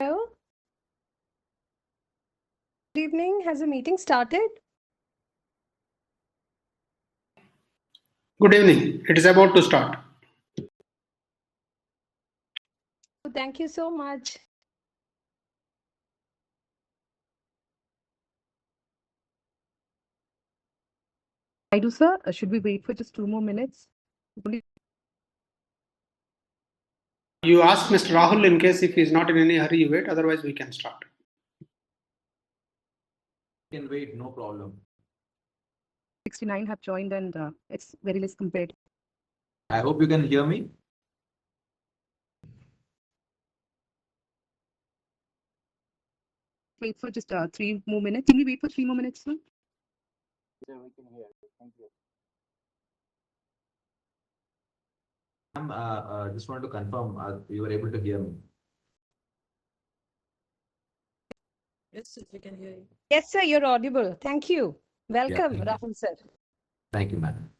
Hello. Good evening. Has the meeting started? Good evening. It is about to start. Thank you so much. I do, sir. Should we wait for just 2 more minutes? You ask Mr. Rahul in case if he is not in any hurry, you wait. Otherwise, we can start. You can wait, no problem. 69 have joined and it's very less compared. I hope you can hear me. Wait for just 3 more minutes. Can we wait for 3 more minutes, sir? Yeah, we can hear you. Thank you. Just want to confirm you were able to hear me. Yes, we can hear you. Yes, sir, you're audible. Thank you. Welcome, thank you. Rahul sir. Thank you, madam.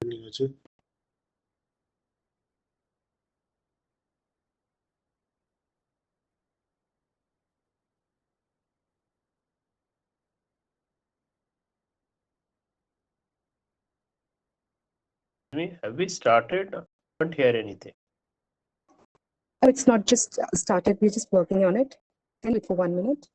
பண்ணியாச்சு. Have we started? I can't hear anything. Oh, it's not just started, we're just working on it. Can you wait for 1 minute?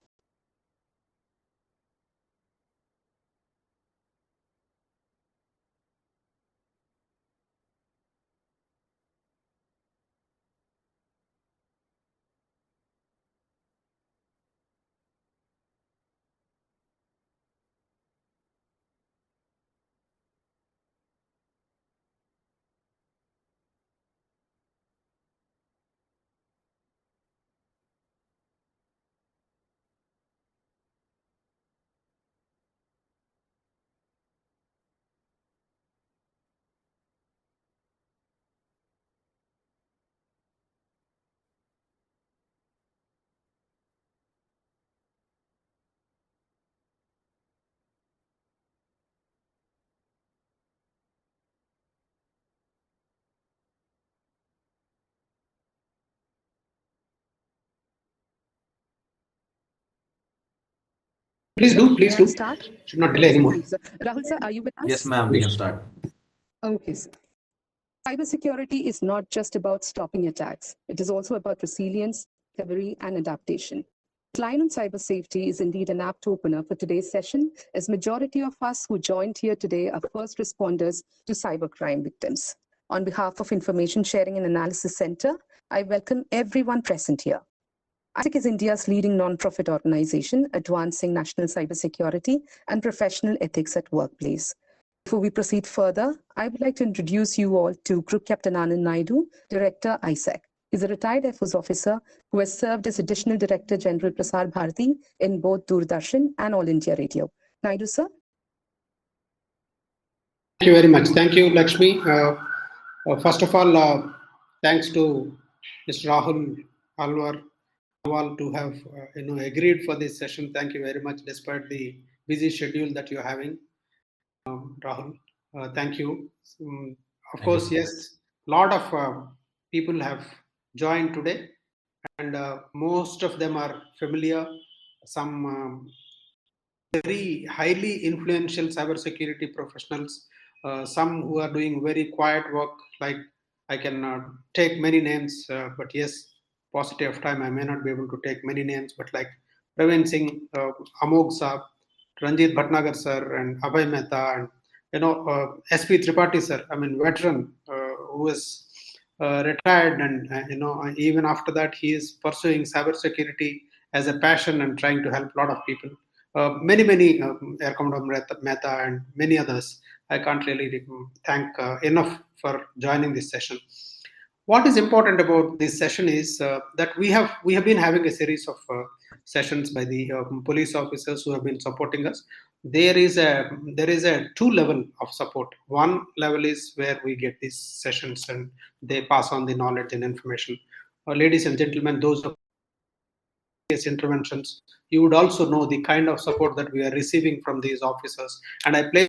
Please do, please May I do. start? Should not delay anymore. Please. Rahul sir, are you with us? Yes, ma'am, we can start. Okay, sir. Cybersecurity is not just about stopping attacks. It is also about resilience, recovery, and adaptation. Line on cyber safety is indeed an apt opener for today's session, as majority of us who joined here today are first responders to cybercrime victims. On behalf of Information Sharing and Analysis Center, I welcome everyone present here. ISEC is India's leading non-profit organization advancing national cybersecurity and professional ethics at workplace. Before we proceed further, I would like to introduce you all to Group Captain Anand Naidu, Director, ISEC. He's a retired Air Force officer who has served as Additional Director General Prasar Bharati in both Doordarshan and All India Radio. Naidu, sir. Thank you very much. Thank you, Lakshmi. First of all, thanks to Mr. Rahul Alwar to have agreed for this session. Thank you very much, despite the busy schedule that you're having, Rahul. Thank you. Of course, yes, a lot of people have joined today, and most of them are familiar. Some very highly influential cybersecurity professionals, some who are doing very quiet work, like I can take many names, but yes, paucity of time, I may not be able to take many names, but like Praveen Singh, Amog Saab, Ranjit Bhatnagar sir, and Abhay Mehta, and SP Tripathi sir, I mean, veteran who is retired, and even after that, he is pursuing cybersecurity as a passion and trying to help a lot of people. Many Air Commodore Mehta and many others. I can't really thank enough for joining this session. What is important about this session is that we have been having a series of sessions by the police officers who have been supporting us. There is a two level of support. One level is where we get these sessions and they pass on the knowledge and information. Ladies and gentlemen, those of interventions, you would also know the kind of support that we are receiving from these officers. And I play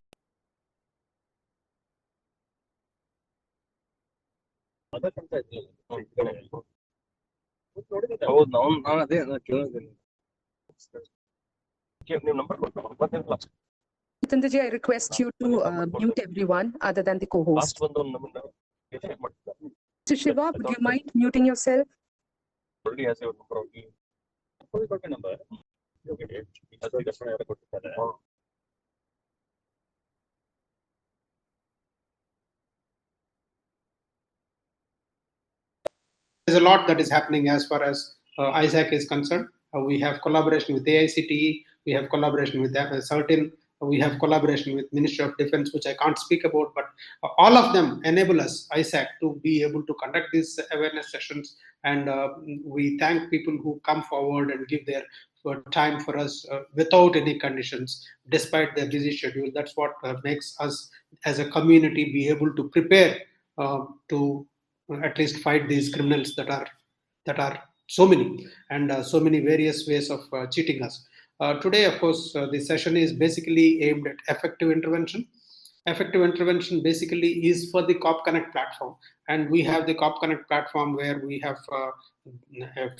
Jitandraji, I request you to mute everyone other than the co-host. So Shiva, would you mind muting yourself? Already has your number. there's a lot that is happening as far as ISAC is concerned. We have collaboration with AICTE, we have collaboration with CERTIN, we have collaboration with Ministry of Defense, which I can't speak about, but all of them enable us, ISAC, to be able to conduct these awareness sessions. And we thank people who come forward and give their time for us without any conditions, despite their busy schedule. That's what makes us as a community be able to prepare to at least fight these criminals that are so many, and so many various ways of cheating us. Today, of course, the session is basically aimed at effective intervention. effective intervention basically is for the Cop Connect platform, and we have the Cop Connect platform where we have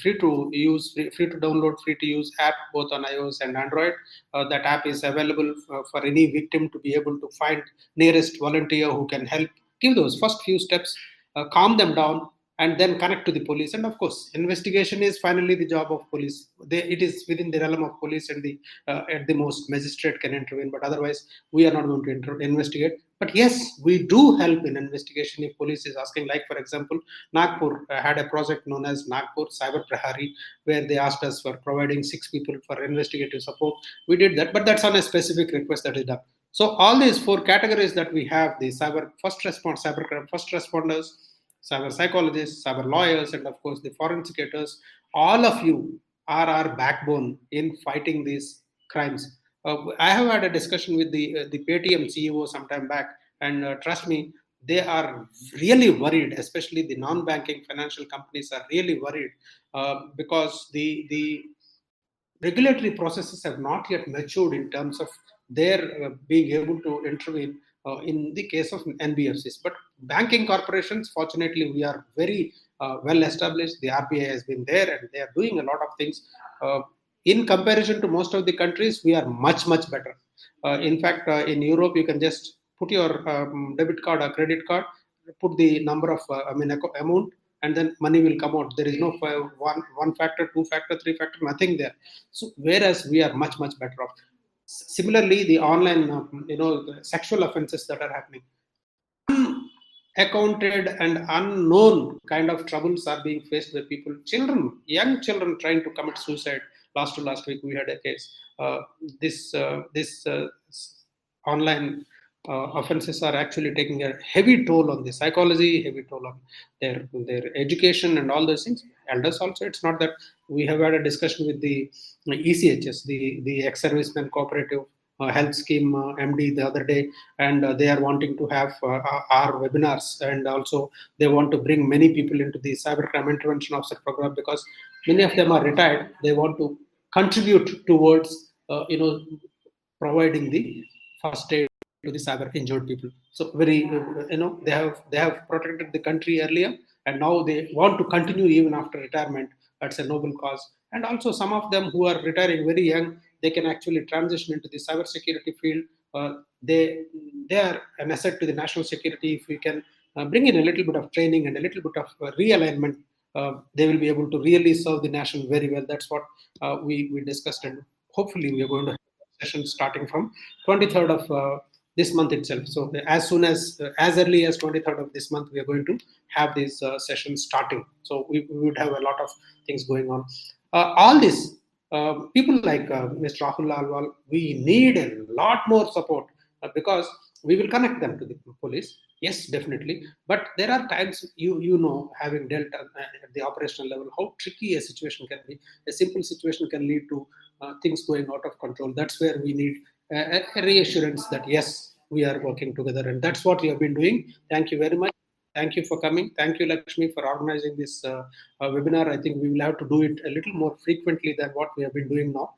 free to use, free to download, free to use app both on iOS and Android. That app is available for any victim to be able to find nearest volunteer who can help give those first few steps, calm them down, and then connect to the police. And of course, investigation is finally the job of police. It is within the realm of police, and the at the most magistrate can intervene. But otherwise, we are not going to investigate. But yes, we do help in investigation if police is asking. Like for example, Nagpur had a project known as Nagpur Cyber Prahari, where they asked us for providing 6 people for investigative support. We did that, but that's on a specific request that is done. So all these 4 categories that we have: the cyber first response, cybercrime first responders, cyber psychologists, cyber lawyers, and of course the forensicators. All of you are our backbone in fighting these crimes. I have had a discussion with the Paytm CEO some time back, and trust me, they are really worried. Especially the non-banking financial companies are really worried because the regulatory processes have not yet matured in terms of their being able to intervene in the case of NBFCs. But banking corporations, fortunately, we are very well established. The RBI has been there and they are doing a lot of things. In comparison to most of the countries, we are much, much better. In fact, in Europe, you can just put your debit card or credit card, put the number of, amount, and then money will come out. There is no one factor, 2 factor, 3 factor, nothing there. So whereas we are much, much better off. Similarly, the online, the sexual offenses that are happening, unaccounted and unknown kind of troubles are being faced by people, children, young children trying to commit suicide. Last week we had a case. This online offenses are actually taking a heavy toll on the psychology, heavy toll on their education and all those things. Elders also, it's not that. We have had a discussion with the ECHS, the ex-servicemen cooperative health scheme MD the other day, and they are wanting to have our webinars, and also they want to bring many people into the cybercrime intervention officer program because many of them are retired. They want to contribute towards providing the first aid to the cyber injured people. So very they have protected the country earlier, and now they want to continue even after retirement. That's a noble cause. And also some of them who are retiring very young, they can actually transition into the cyber security field. They are an asset to the national security. If we can bring in a little bit of training and a little bit of realignment, they will be able to really serve the nation very well. That's what we discussed, and hopefully we are going to have a session starting from 23rd of this month itself. So as soon as early as 23rd of this month, we are going to have these sessions starting. So we would have a lot of things going on. All this, people like Mr. Rahul Lalwal, we need a lot more support because we will connect them to the police. Yes, definitely. But there are times, having dealt at the operational level, how tricky a situation can be. A simple situation can lead to things going out of control. That's where we need a reassurance that yes, we are working together, and that's what we have been doing. Thank you very much. Thank you for coming. Thank you, Lakshmi, for organizing this webinar. I think we will have to do it a little more frequently than what we have been doing now.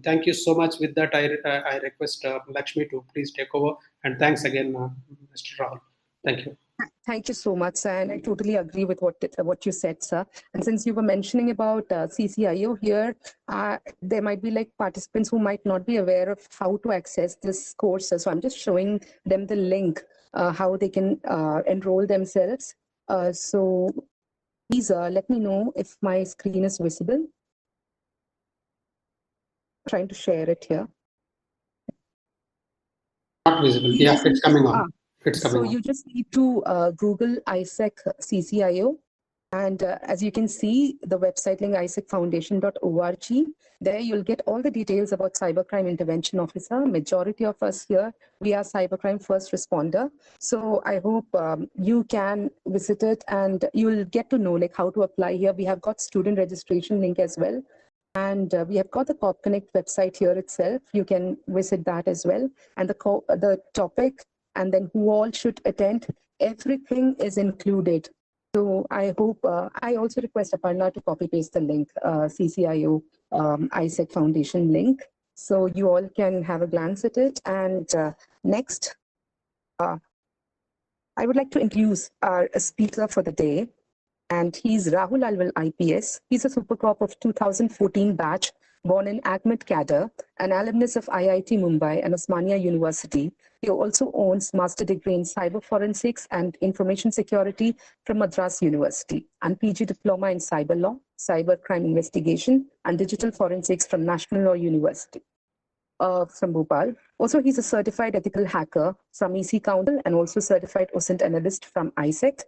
Thank you so much. With that, I request Lakshmi to please take over. And thanks again, Mr. Rahul. Thank you. Thank you so much, and I totally agree with what you said, sir. And since you were mentioning about CCIO here, there might be like participants who might not be aware of how to access this course. So I'm just showing them the link, how they can enroll themselves. So please let me know if my screen is visible. I'm trying to share it here. Not visible. Yeah, it's coming on. So you just need to Google ISEC CCIO. And as you can see, the website link isecfoundation.org. There you'll get all the details about Cybercrime Intervention Officer. Majority of us here, we are cybercrime first responder. So I hope you can visit it and you'll get to know like how to apply here. We have got student registration link as well. And we have got the Cop Connect website here itself. You can visit that as well. And the topic, and then who all should attend, everything is included. So I hope, I also request Aparna to copy paste the link, CCIO ISEC Foundation link. So you all can have a glance at it. And next, I would like to introduce our speaker for the day, and he's Rahul Alwal IPS. He's a super crop of 2014 batch, born in Ahmed Kader, an alumnus of IIT Mumbai and Osmania University. He also owns master degree in cyber forensics and information security from Madras University, and PG diploma in cyber law, cyber crime investigation, and digital forensics from National Law University. From Bhopal. Also, he's a certified ethical hacker from EC Council and also certified OSINT analyst from ISEC.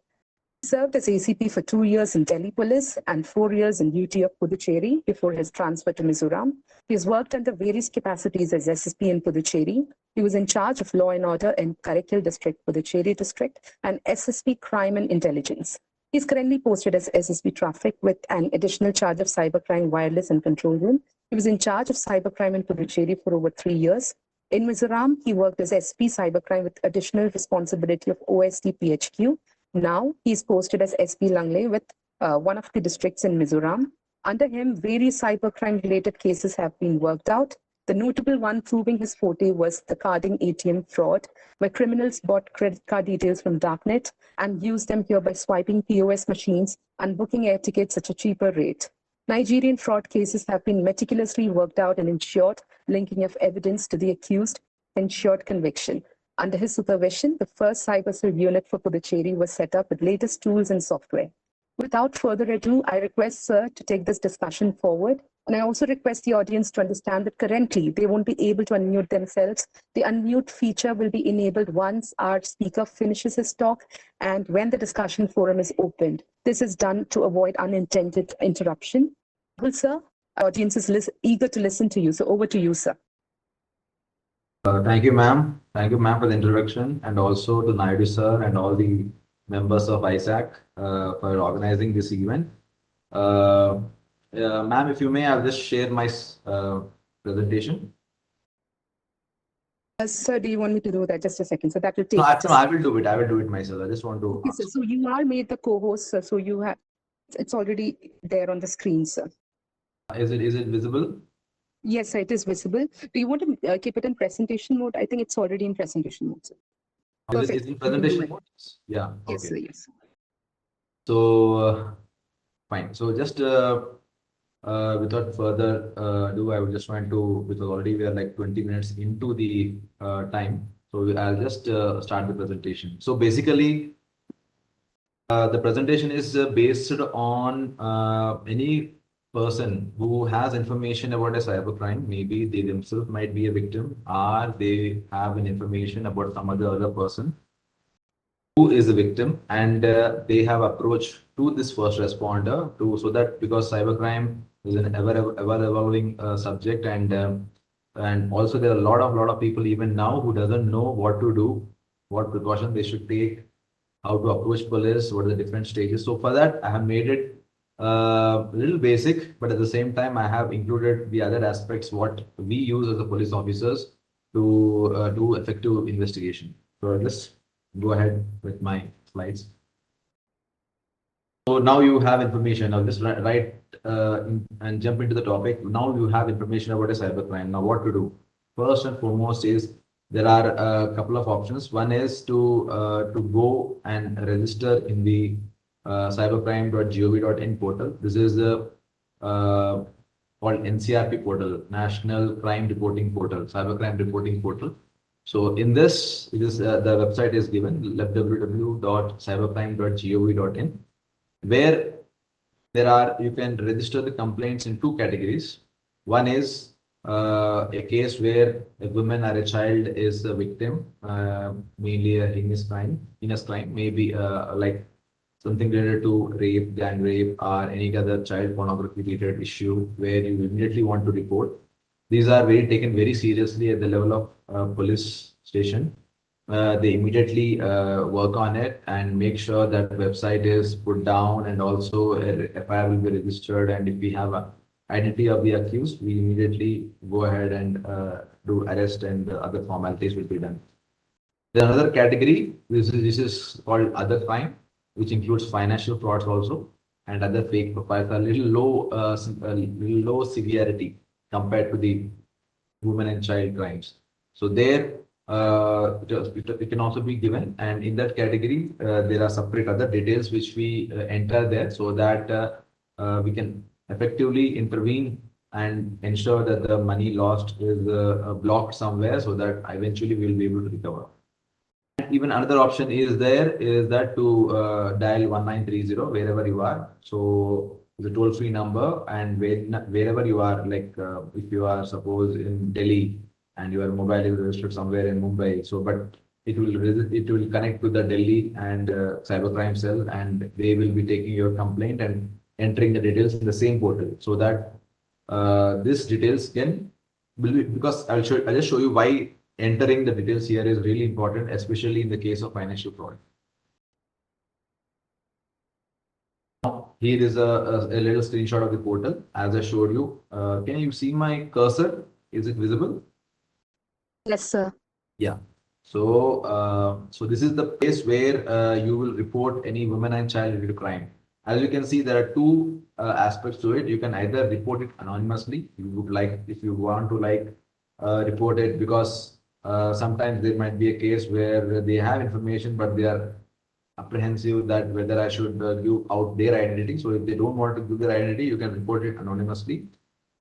He served as ACP for 2 years in Delhi Police and 4 years in UT of Puducherry before his transfer to Mizoram. He has worked under various capacities as SSP in Puducherry. He was in charge of law and order in Karaikal district, Puducherry district, and SSP crime and intelligence. He's currently posted as SSP traffic with an additional charge of cybercrime, wireless, and control room. He was in charge of cybercrime in Puducherry for over 3 years. In Mizoram, he worked as SP cybercrime with additional responsibility of OSD PHQ. Now, he's posted as SP Langle with one of the districts in Mizoram. Under him, various cybercrime-related cases have been worked out. The notable one proving his forte was the carding ATM fraud, where criminals bought credit card details from Darknet and used them here by swiping POS machines and booking air tickets at a cheaper rate. Nigerian fraud cases have been meticulously worked out and ensured linking of evidence to the accused, ensured conviction. Under his supervision, the first cyber cell unit for Puducherry was set up with latest tools and software. Without further ado, I request Sir to take this discussion forward. And I also request the audience to understand that currently they won't be able to unmute themselves. The unmute feature will be enabled once our speaker finishes his talk and when the discussion forum is opened. This is done to avoid unintended interruption. Well, sir, our audience is eager to listen to you. So over to you, sir. Thank you, ma'am. Thank you, ma'am, for the introduction, and also to Naidu sir and all the members of ISAC for organizing this event. Ma'am, if you may, I'll just share my presentation. Sir, do you want me to do that? Just a second. So that will take. No, I will do it. I will do it myself. I just want to. Okay, sir. So you are made the co-host, sir. So you have, it's already there on the screen, sir. Is it visible? Yes, sir, it is visible. Do you want to keep it in presentation mode? I think it's already in presentation mode, sir. Is it in presentation mode? Yeah. Okay. Yes, sir. Yes. So fine. So just without further ado, I would just want to, because already we are like 20 minutes into the time. So I'll just start the presentation. So basically, the presentation is based on any person who has information about a cybercrime. Maybe they themselves might be a victim, or they have an information about some other person who is a victim, and they have approached to this first responder so that, because cybercrime is an ever evolving subject, and also there are a lot of people even now who doesn't know what to do, what precautions they should take, how to approach police, what are the different stages. So for that, I have made it a little basic, but at the same time, I have included the other aspects what we use as a police officers to do effective investigation. So I'll just go ahead with my slides. So now you have information. I'll just write and jump into the topic. Now you have information about a cybercrime. Now what to do? First and foremost is there are a couple of options. One is to go and register in the cybercrime.gov.in portal. This is the called NCRP portal, National Crime Reporting Portal, Cybercrime Reporting Portal. So in this, the website is given www.cybercrime.gov.in, where you can register the complaints in 2 categories. One is a case where a woman or a child is a victim, mainly a heinous crime, maybe like something related to rape, gang rape, or any other child pornography related issue where you immediately want to report. These are taken very seriously at the level of police station. They immediately work on it and make sure that the website is put down, and also a FIR will be registered. And if we have an identity of the accused, we immediately go ahead and do arrest, and the other formalities will be done. There's another category. This is called other crime, which includes financial frauds also, and other fake profiles are little low severity compared to the women and child crimes. So there it can also be given, and in that category there are separate other details which we enter there, so that we can effectively intervene and ensure that the money lost is blocked somewhere, so that eventually we will be able to recover. And even another option is that to dial 1930 wherever you are. So the toll-free number, and wherever you are, like if you are suppose in Delhi and your mobile is registered somewhere in Mumbai, so but it will connect to the Delhi and cybercrime cell, and they will be taking your complaint and entering the details in the same portal, so that this details will be, because I'll just show you why entering the details here is really important, especially in the case of financial fraud. Here is a little screenshot of the portal as I showed you. Can you see my cursor? Is it visible? Yes, sir. Yeah. So, so this is the place where you will report any women and child related crime. As you can see, there are two aspects to it. You can either report it anonymously. You would like, if you want to report it, because sometimes there might be a case where they have information, but they are apprehensive that whether I should give out their identity. So if they don't want to give their identity, you can report it anonymously.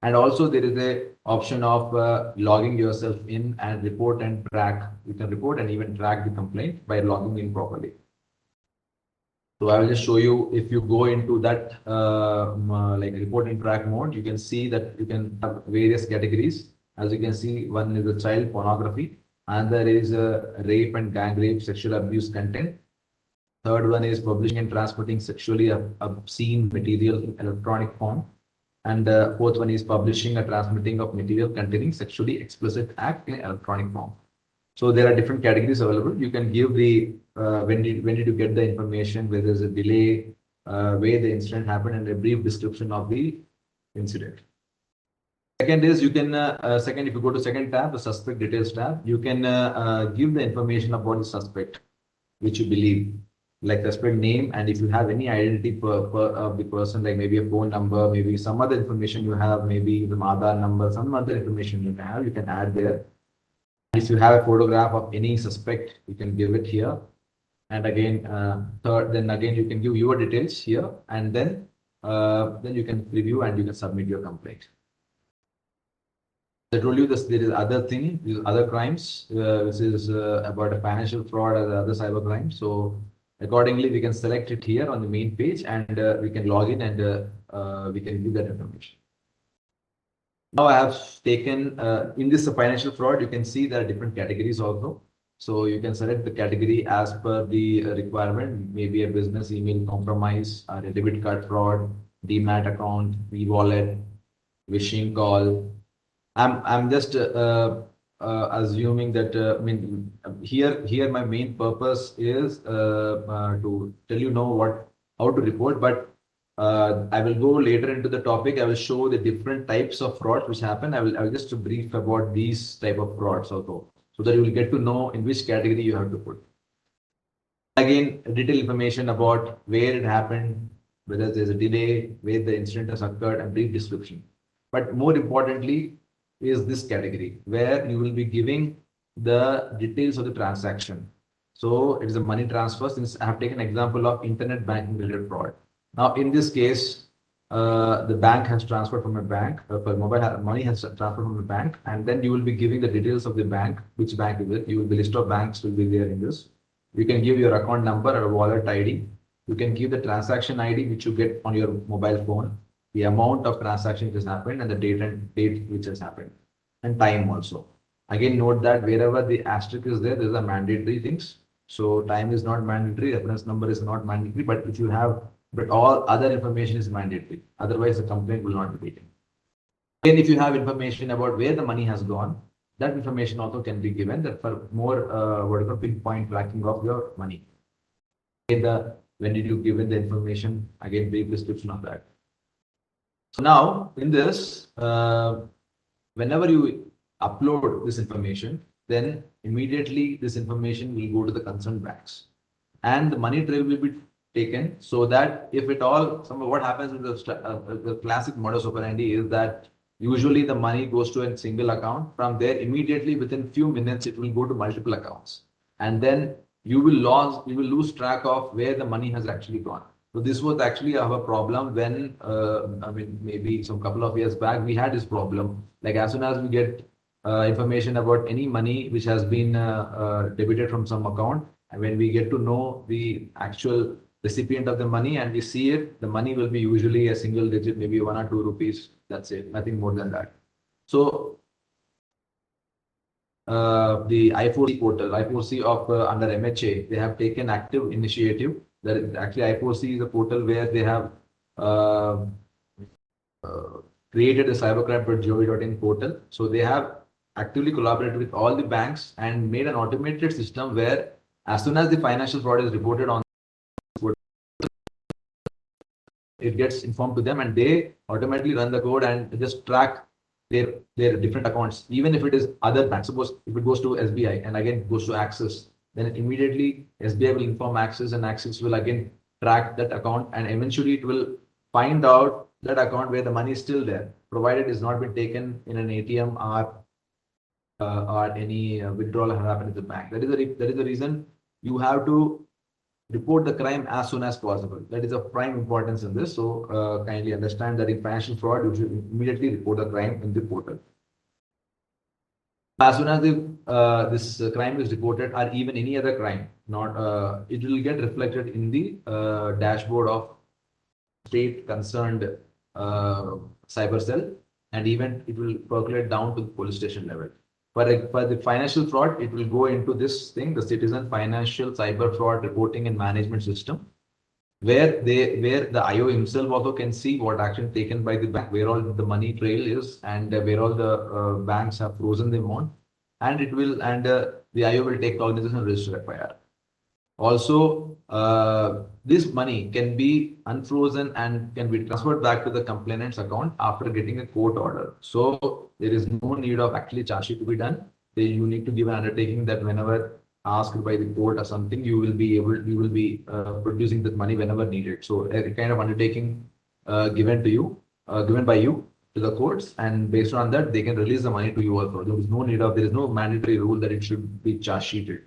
And also there is a option of logging yourself in and report and track. You can report and even track the complaint by logging in properly. So I will just show you, if you go into that like report and track mode, you can see that you can have various categories. As you can see, one is the child pornography, and there is rape and gang rape, sexual abuse content. Third one is publishing and transmitting sexually obscene material in electronic form. And the fourth one is publishing or transmitting of material containing sexually explicit act in electronic form. So there are different categories available. You can give the when did you get the information, where there's a delay, where the incident happened, and a brief description of the incident. Second is you can if you go to second tab, the suspect details tab, you can give the information about the suspect, which you believe, like suspect name, and if you have any identity of the person, like maybe a phone number, maybe some other information you have, maybe the Aadhaar number, some other information you have, you can add there. If you have a photograph of any suspect, you can give it here. And again, then again you can give your details here, and then you can preview and you can submit your complaint. I told you this, there is other thing, other crimes, which is about a financial fraud or other cyber crime. So accordingly, we can select it here on the main page, and we can log in and we can view that information. Now I have taken, in this financial fraud, you can see there are different categories also. So you can select the category as per the requirement, maybe a business email compromise, or a debit card fraud, demat account, e-wallet, phishing call. I'm just assuming that here my main purpose is to tell you how to report, but I will go later into the topic. I will show the different types of frauds which happen. I will just brief about these type of frauds also, so that you will get to know in which category you have to put. Again, detailed information about where it happened, whether there's a delay, where the incident has occurred, and brief description. But more importantly is this category, where you will be giving the details of the transaction. So it is a money transfer. Since I have taken an example of internet banking related fraud. Now in this case, the bank has transferred from a bank, mobile money has transferred from a bank, and then you will be giving the details of the bank, which bank is it. The list of banks will be there in this. You can give your account number or wallet ID. You can give the transaction ID which you get on your mobile phone, the amount of transaction which has happened, and the date which has happened, and time also. Again, note that wherever the asterisk is there, these are mandatory things. So time is not mandatory, reference number is not mandatory, but if you have, but all other information is mandatory. Otherwise, the complaint will not be taken. Again, if you have information about where the money has gone, that information also can be given, that for more pinpoint tracking of your money. Again, when did you give it the information? Again, brief description of that. So now in this, whenever you upload this information, then immediately this information will go to the concerned banks, and the money trail will be taken, so that if at all, what happens with the classic modus operandi is that Usually the money goes to a single account. From there, immediately within few minutes, it will go to multiple accounts. And then you will lose track of where the money has actually gone. So this was actually our problem when, maybe some couple of years back, we had this problem. Like as soon as we get information about any money which has been debited from some account, and when we get to know the actual recipient of the money and we see it, the money will be usually a single digit, maybe 1 or 2 rupees. That's it, nothing more than that. So the I4C portal, I4C of under MHA, they have taken active initiative. That is actually I4C is a portal where they have created a cybercrime.gov.in portal. So they have actively collaborated with all the banks and made an automated system where as soon as the financial fraud is reported on, it gets informed to them and they automatically run the code and just track their different accounts. Even if it is other banks, suppose if it goes to SBI and again goes to Axis, then immediately SBI will inform Axis and Axis will again track that account and eventually it will find out that account where the money is still there, provided it's not been taken in an ATM or any withdrawal has happened at the bank. That is the reason you have to report the crime as soon as possible. That is of prime importance in this. So kindly understand that in financial fraud, you should immediately report the crime in the portal. As soon as this crime is reported, or even any other crime, it will get reflected in the dashboard of state concerned cyber cell, and even it will percolate down to the police station level. For the financial fraud, it will go into this thing, the Citizen Financial Cyber Fraud Reporting and Management System, where the IO himself also can see what action taken by the bank, where all the money trail is, and where all the banks have frozen the amount, and the IO will take cognizance and register FIR. Also, this money can be unfrozen and can be transferred back to the complainant's account after getting a court order. So there is no need of actually charge sheet to be done. You need to give an undertaking that whenever asked by the court or something, you will be producing that money whenever needed. So a kind of undertaking given by you to the courts, and based on that, they can release the money to you also. There is no mandatory rule that it should be charge sheeted.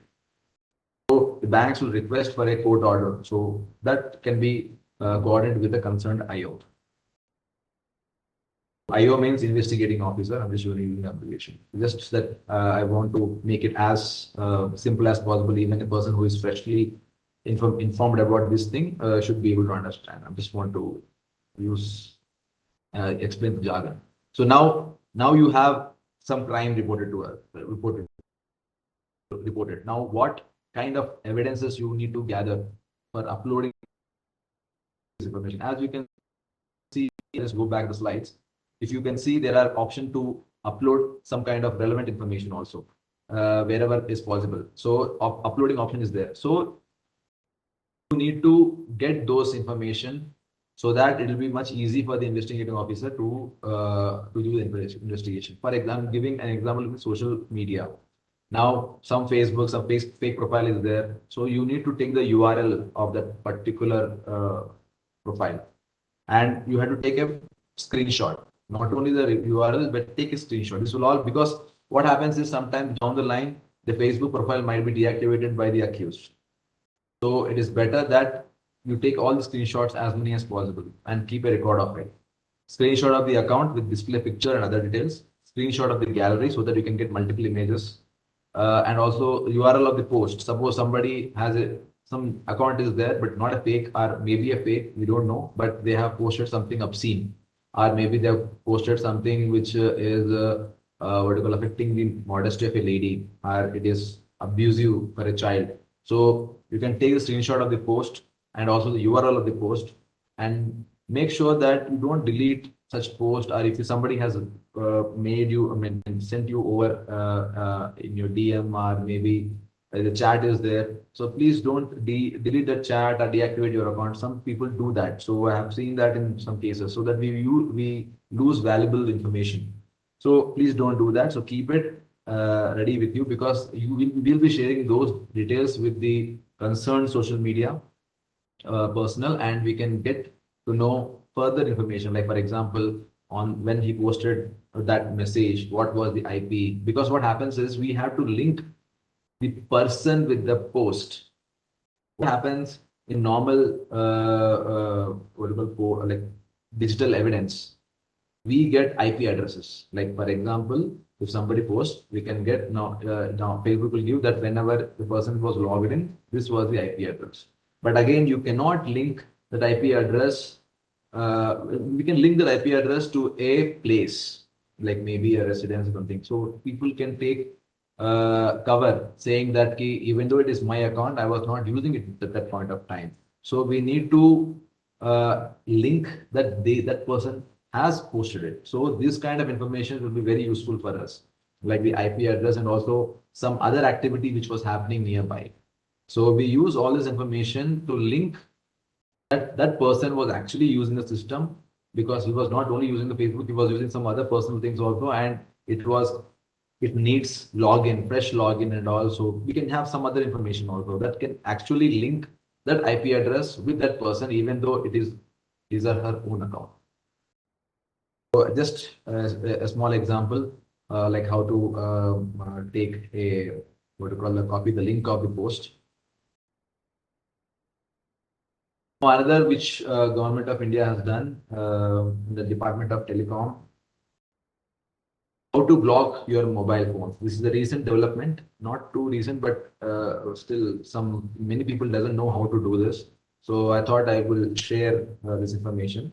So the banks will request for a court order. So that can be coordinated with the concerned IO. IO means investigating officer. I'm just using the abbreviation. Just that I want to make it as simple as possible. Even a person who is freshly informed about this thing should be able to understand. I just want to explain the jargon. So now you have some crime reported. Now what kind of evidences you need to gather for uploading this information? As you can see, let's go back the slides. If you can see, there are options to upload some kind of relevant information also wherever is possible. So uploading option is there. So you need to get those information so that it will be much easy for the investigating officer to do the investigation. For example, giving an example with social media. Now, some Facebook, some fake profile is there. So you need to take the URL of that particular profile, and you have to take a screenshot. Not only the URL, but take a screenshot. This will all, because what happens is sometimes down the line, the Facebook profile might be deactivated by the accused. So it is better that you take all the screenshots, as many as possible, and keep a record of it. Screenshot of the account with display picture and other details. Screenshot of the gallery so that you can get multiple images. And also URL of the post. Suppose somebody has some account is there, but not a fake, or maybe a fake, we don't know, but they have posted something obscene, or maybe they have posted something which is affecting the modesty of a lady, or it is abusive for a child. So you can take a screenshot of the post and also the URL of the post, and make sure that you don't delete such post, or if somebody has sent you over in your DM, or maybe the chat is there. So please don't delete the chat or deactivate your account. Some people do that. So I have seen that in some cases, so that we lose valuable information. So please don't do that. So keep it ready with you, because you will be sharing those details with the concerned social media personnel, and we can get to know further information. Like for example, on when he posted that message, what was the IP, because what happens is we have to link the person with the post. What happens in normal what do you call like digital evidence? We get IP addresses. Like for example, if somebody posts, we can get now Facebook will give that whenever the person was logged in, this was the IP address. But again, you cannot link that IP address. We can link the IP address to a place, like maybe a residence or something. So people can take cover saying that even though it is my account, I was not using it at that point of time. So we need to link that that person has posted it. So this kind of information will be very useful for us, like the IP address and also some other activity which was happening nearby. So we use all this information to link that person was actually using the system, because he was not only using the Facebook, he was using some other personal things also, and it needs login, fresh login and all. So we can have some other information also that can actually link that IP address with that person, even though it is his or her own account. So just a small example, like how to take a copy the link of the post. Another which Government of India has done, the Department of Telecom, how to block your mobile phones. This is a recent development, not too recent, but still many people doesn't know how to do this. So I thought I will share this information.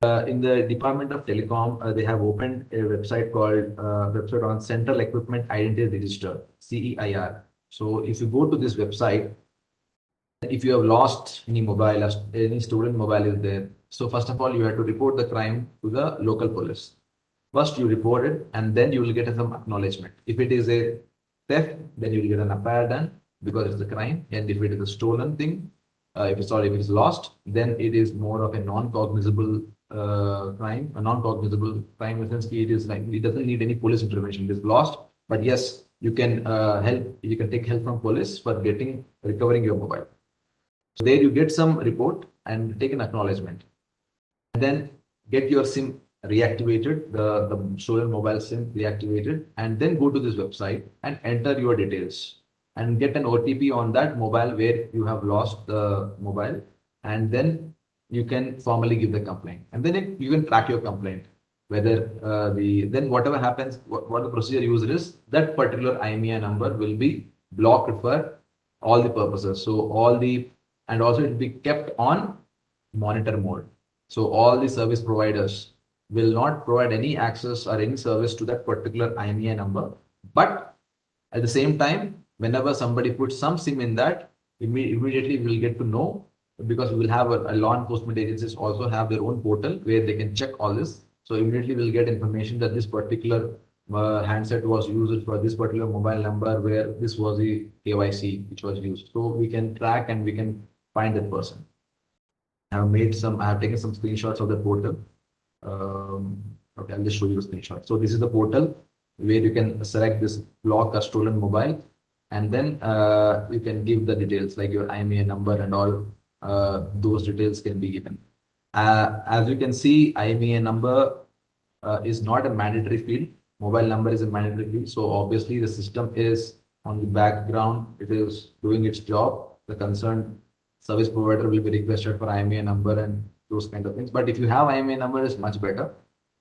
In the Department of Telecom, they have opened a website called website on Central Equipment Identity Register, CEIR. So if you go to this website, if you have lost any mobile, any stolen mobile is there. So first of all, you have to report the crime to the local police. First you report it, and then you will get some acknowledgement. If it is a theft, then you will get an FIR done because it's a crime. And if it is a stolen thing, if it's lost, then it is more of a non-cognizable crime. A non-cognizable crime in the sense it is like it doesn't need any police intervention. It is lost, but yes, you can help. You can take help from police for recovering your mobile. So there you get some report and take an acknowledgement, and then get your SIM reactivated, the stolen mobile SIM reactivated, and then go to this website and enter your details and get an OTP on that mobile where you have lost the mobile, and then you can formally give the complaint, and then you can track your complaint. Whether then whatever happens, what the procedure used is that particular IMEI number will be blocked for all the purposes. So and also it will be kept on monitor mode. So all the service providers will not provide any access or any service to that particular IMEI number. But at the same time, whenever somebody puts some SIM in that, immediately we will get to know, because we will have a law enforcement agencies also have their own portal where they can check all this. So immediately we'll get information that this particular handset was used for this particular mobile number where this was the KYC which was used. So we can track and we can find that person. I have taken some screenshots of the portal. Okay, I'll just show you the screenshot. So this is the portal where you can select this block a stolen mobile, and then you can give the details like your IMEI number and all. Those details can be given. As you can see, IMEI number is not a mandatory field. Mobile number is a mandatory field. So obviously the system is on the background. It is doing its job. The concerned service provider will be requested for IMEI number and those kind of things. But if you have IMEI number, is much better.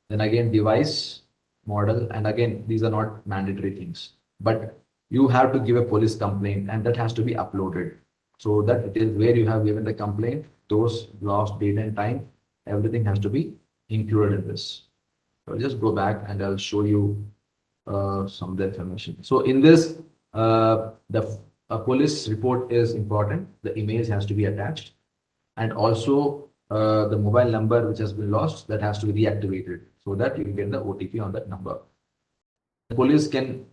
Then again, device model, and again, these are not mandatory things. But you have to give a police complaint, and that has to be uploaded. So that it is where you have given the complaint, those lost date and time, everything has to be included in this. So I'll just go back and I'll show you some of the information. So in this, a police report is important. The image has to be attached, and also the mobile number which has been lost, that has to be reactivated so that you can get the OTP on that number. The police can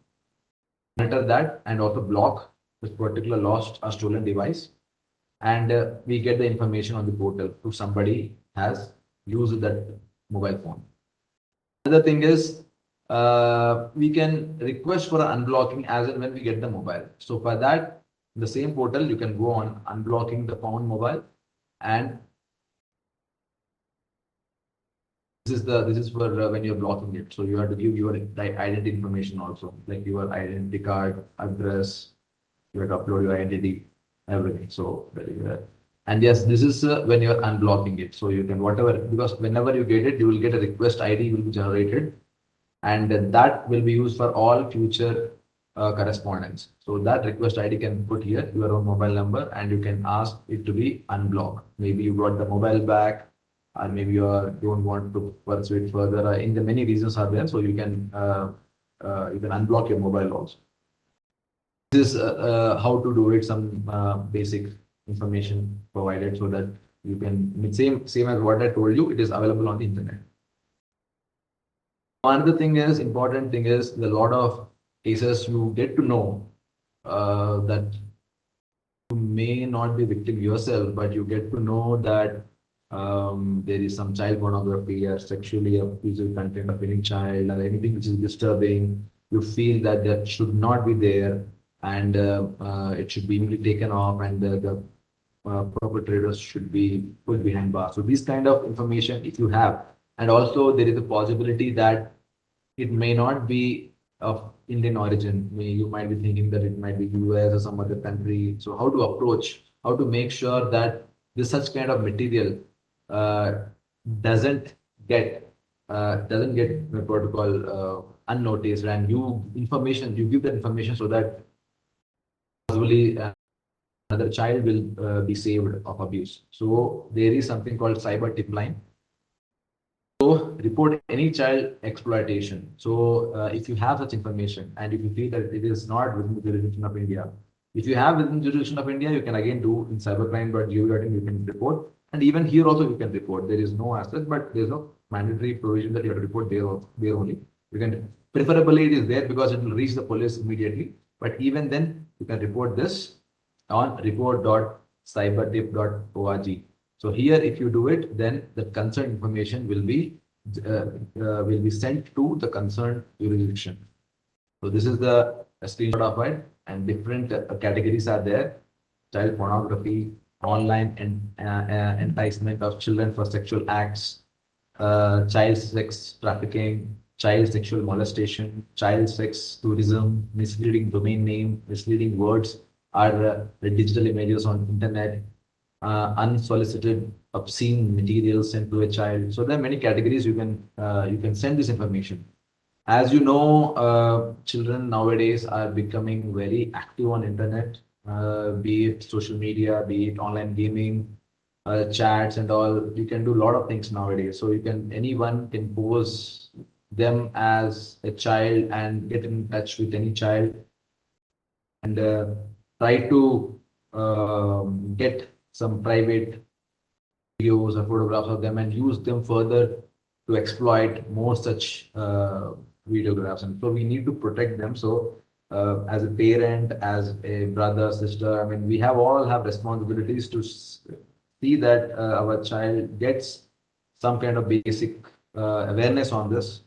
monitor that and also block this particular lost or stolen device, and we get the information on the portal if somebody has used that mobile phone. Another thing is we can request for unblocking as and when we get the mobile. So for that, in the same portal, you can go on unblocking the found mobile, and This is for when you're blocking it. So you have to give your identity information also, like your identity card, address. You have to upload your identity, everything. So and yes, this is when you're unblocking it. So you can whatever, because whenever you get it, you will get a request ID will be generated, and that will be used for all future correspondence. So that request ID can put here your own mobile number, and you can ask it to be unblocked. Maybe you got the mobile back, or maybe you don't want to pursue it further. In the many reasons are there, so you can unblock your mobile also. This is how to do it. Some basic information provided so that you can same as what I told you. It is available on the internet. Another thing is important thing is a lot of cases you get to know that you may not be victim yourself, but you get to know that there is some child pornography or sexually abusive content of any child or anything which is disturbing. You feel that that should not be there, and it should be immediately taken off, and the perpetrators should be put behind bars. So this kind of information, if you have, and also there is a possibility that it may not be of Indian origin. You might be thinking that it might be US or some other country. So how to approach, how to make sure that this such kind of material doesn't get the protocol unnoticed, and you give that information so that possibly another child will be saved of abuse. So there is something called cyber tip line. So report any child exploitation. So if you have such information and if you feel that it is not within the jurisdiction of India, if you have within the jurisdiction of India, you can again do in cybercrime.gov.in, you can report. And even here also you can report. There is no asset, but there is no mandatory provision that you have to report there only. You can, preferably it is there because it will reach the police immediately. But even then, you can report this on report.cybertip.org. So here, if you do it, then the concerned information will be sent to the concerned jurisdiction. So this is the screenshot of it, and different categories are there: child pornography, online enticement of children for sexual acts, child sex trafficking, child sexual molestation, child sex tourism, misleading domain name, misleading words, or digital images on internet, unsolicited obscene materials sent to a child. So there are many categories you can send this information. As you know, children nowadays are becoming very active on internet, be it social media, be it online gaming, chats and all. You can do a lot of things nowadays. So anyone can pose them as a child and get in touch with any child and try to get some private videos or photographs of them and use them further to exploit more such videographs. And so we need to protect them. So as a parent, as a brother, sister, I mean, we all have responsibilities to see that our child gets some kind of basic awareness on this,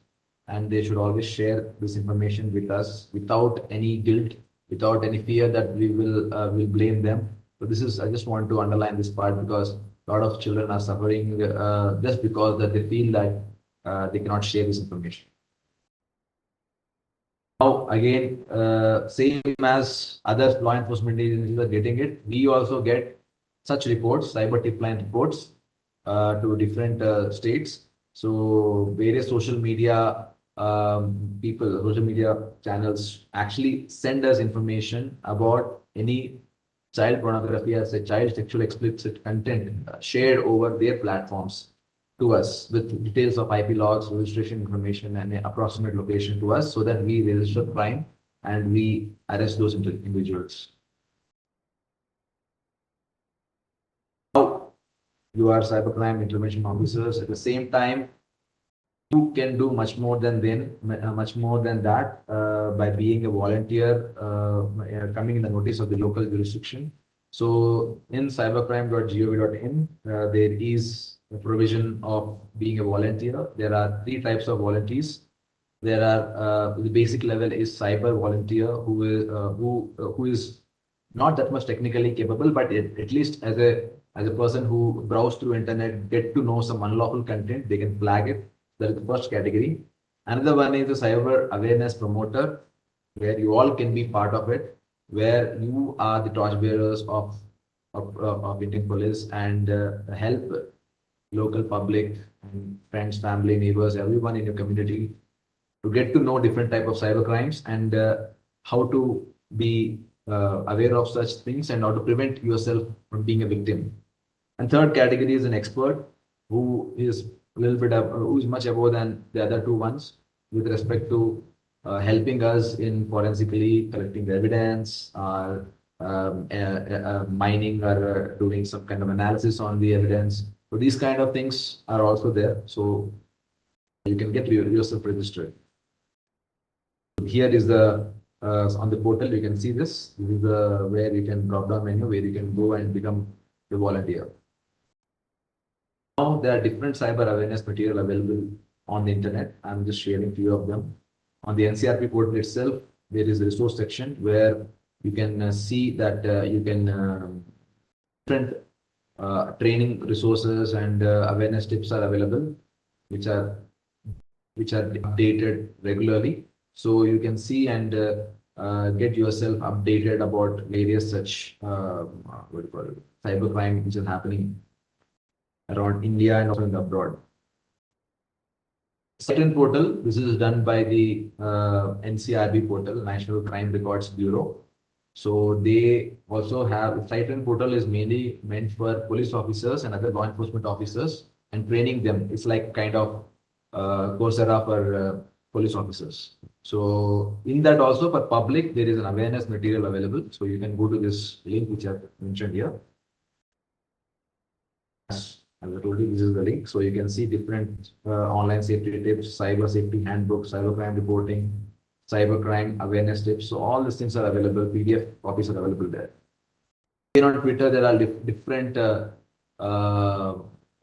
and they should always share this information with us without any guilt, without any fear that we will blame them. So I just want to underline this part because a lot of children are suffering just because that they feel that they cannot share this information. Now, again, same as other law enforcement agencies are getting it, we also get such reports, cyber tip line reports to different states. So various social media social media channels actually send us information about any child pornography as a child sexual explicit content shared over their platforms to us with details of IP logs, registration information, and an approximate location to us so that we register crime and we arrest those individuals. Now, you are cybercrime intervention officers. At the same time, you can do much more than that by being a volunteer, coming in the notice of the local jurisdiction. So in cybercrime.gov.in, there is a provision of being a volunteer. There are 3 types of volunteers. There are the basic level is cyber volunteer who is not that much technically capable, but at least as a person who browse through internet, get to know some unlawful content, they can flag it. That is the first category. Another one is the cyber awareness promoter, where you all can be part of it, where you are the torchbearers of Indian police and help local public and friends, family, neighbors, everyone in your community to get to know different type of cyber crimes and how to be aware of such things and how to prevent yourself from being a victim. And third category is an expert who is a little bit who is much above than the other two ones with respect to helping us in forensically collecting the evidence or mining or doing some kind of analysis on the evidence. So these kind of things are also there. So you can get yourself registered. Here is the on the portal. You can see this. This is the where you can drop down menu where you can go and become a volunteer. Now there are different cyber awareness material available on the internet. I'm just sharing a few of them. On the NCRP portal itself, there is a resource section where you can see that you can different training resources and awareness tips are available, which are updated regularly. So you can see and get yourself updated about various such what do you call it, cyber crime which is happening around India and also in abroad. Second portal, this is done by the NCRB portal, National Crime Records Bureau. So they also have, Cyten portal is mainly meant for police officers and other law enforcement officers and training them. It's like kind of Coursera for police officers. So in that also for public, there is an awareness material available. So you can go to this link which I've mentioned here. As I told you, this is the link. So you can see different online safety tips, cyber safety handbook, cyber crime reporting, cyber crime awareness tips. So all these things are available. PDF copies are available there. Again, on Twitter, there are different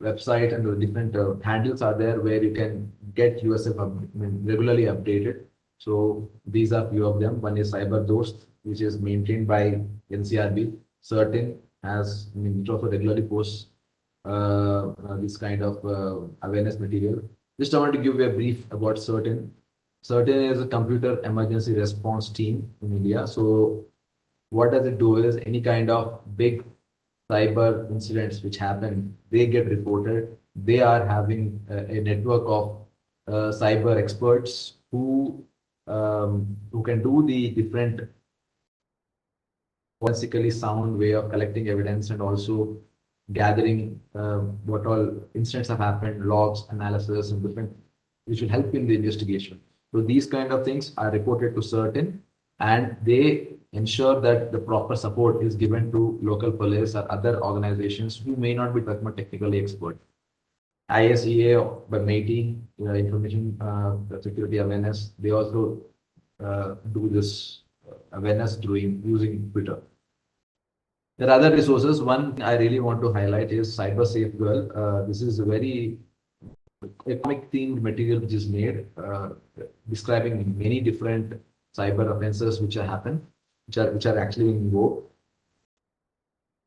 website and the different handles are there where you can get yourself regularly updated. So these are few of them. One is CyberDost, which is maintained by NCRB. Certain has, it also regularly posts this kind of awareness material. Just I want to give you a brief about Certain. Certain is a computer emergency response team in India. So what does it do is any kind of big cyber incidents which happen, they get reported. They are having a network of cyber experts who can do the different forensically sound way of collecting evidence and also gathering what all incidents have happened, logs, analysis, and different, which will help in the investigation. So these kind of things are reported to Certain, and they ensure that the proper support is given to local police or other organizations who may not be that much technically expert. ISEA by MAITI, Information Security Awareness, they also do this awareness using Twitter. There are other resources. One I really want to highlight is Cyber Safe Girl. This is a very comic themed material which is made describing many different cyber offenses which which are actually in vogue.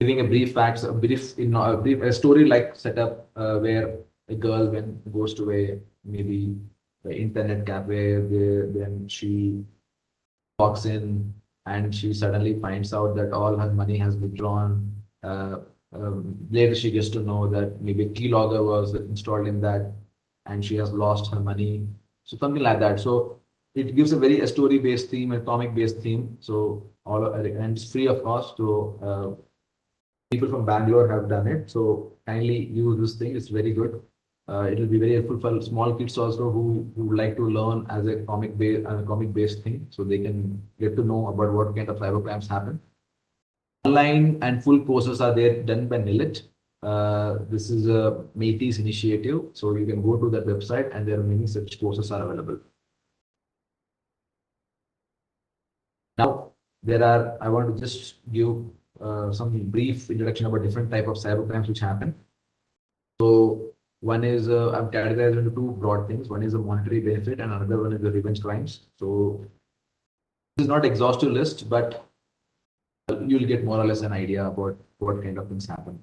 Giving a brief facts, a story like setup where a girl goes to maybe the internet cafe, then she walks in and she suddenly finds out that all her money has been withdrawn. Later she gets to know that maybe a keylogger was installed in that and she has lost her money. So something like that. So it gives a story-based theme, a comic-based theme. So and it's free of cost. So people from Bangalore have done it. So kindly use this thing. It's very good. It will be very helpful for small kids also who like to learn as a comic-based thing. So they can get to know about what kind of cyber crimes happen. Online and full courses are there done by NILIT. This is a MAITI's initiative. So you can go to that website and there are many such courses are available. Now, I want to just give some brief introduction about different type of cyber crimes which happen. So one is, I've categorized into two broad things. One is a monetary benefit and another one is the revenge crimes. So this is not exhaustive list, but you'll get more or less an idea about what kind of things happen.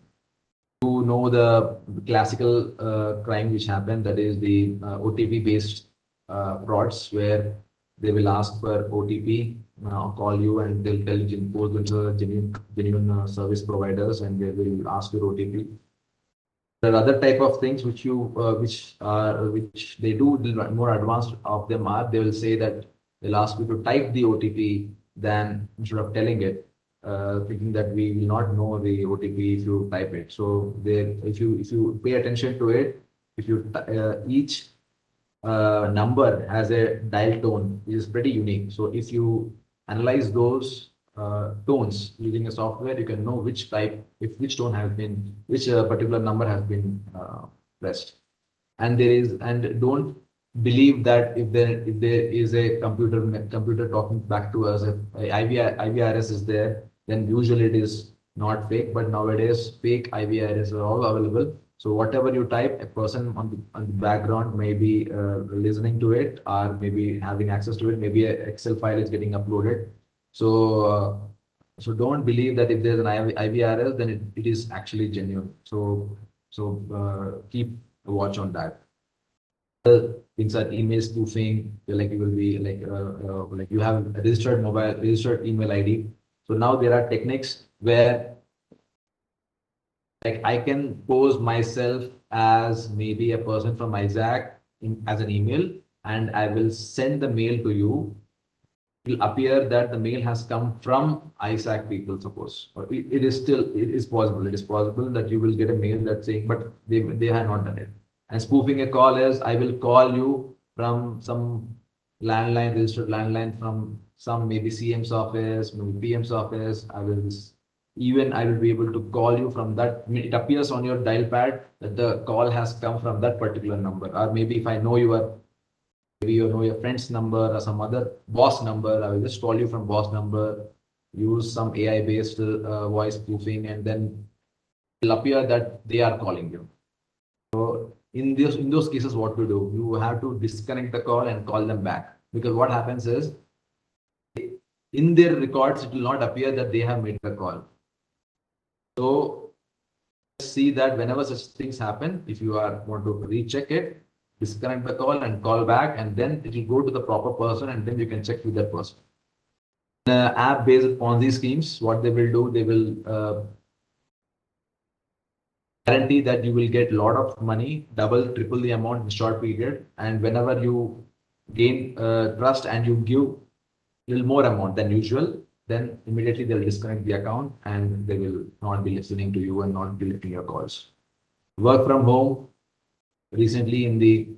you know the classical crime which happened, that is the OTP based frauds, where they will ask for OTP, call you, and they'll tell you both the genuine service providers, and they will ask your OTP. There are other type of things which which they do more advanced of them are, they will say that they'll ask you to type the OTP than instead of telling it, thinking that we will not know the OTP if you type it. So if you pay attention to it, if you each number has a dial tone which is pretty unique. So if you analyze those tones using a software, you can know which which tone has been, which particular number has been pressed. And don't believe that if there is a computer talking back to us, if IVRS is there, then usually it is not fake. But nowadays, fake IVRS are all available. So whatever you type, a person on the background may be listening to it, or maybe having access to it. Maybe an Excel file is getting uploaded. So don't believe that if there's an IVRS, then it is actually genuine. So keep a watch on that. Other things are email spoofing. Like you will be like you have a registered email ID. So now there are techniques where, like, I can pose myself as maybe a person from Isaac as an email, and I will send the mail to you. It will appear that the mail has come from Isaac people, suppose. Or it is possible. It is possible that you will get a mail that's saying, but they have not done it. And spoofing a call is, I will call you from some landline, registered landline from some maybe CM's office, maybe PM's office. I will be able to call you from that. It appears on your dial pad that the call has come from that particular number. Or maybe if I know maybe you know your friend's number or some other boss number, I will just call you from boss number, use some AI-based voice spoofing, and then it will appear that they are calling you. So in those cases, what to do? You have to disconnect the call and call them back, because what happens is, in their records, it will not appear that they have made the call. So see that whenever such things happen, if you want to recheck it, disconnect the call and call back, and then it will go to the proper person, and then you can check with that person. App-based Ponzi schemes, what they will do, they will guarantee that you will get a lot of money, double, triple the amount in short period. And whenever you gain trust and you give a little more amount than usual, then immediately they'll disconnect the account and they will not be listening to you and not be lifting your calls. Work from home. Recently in the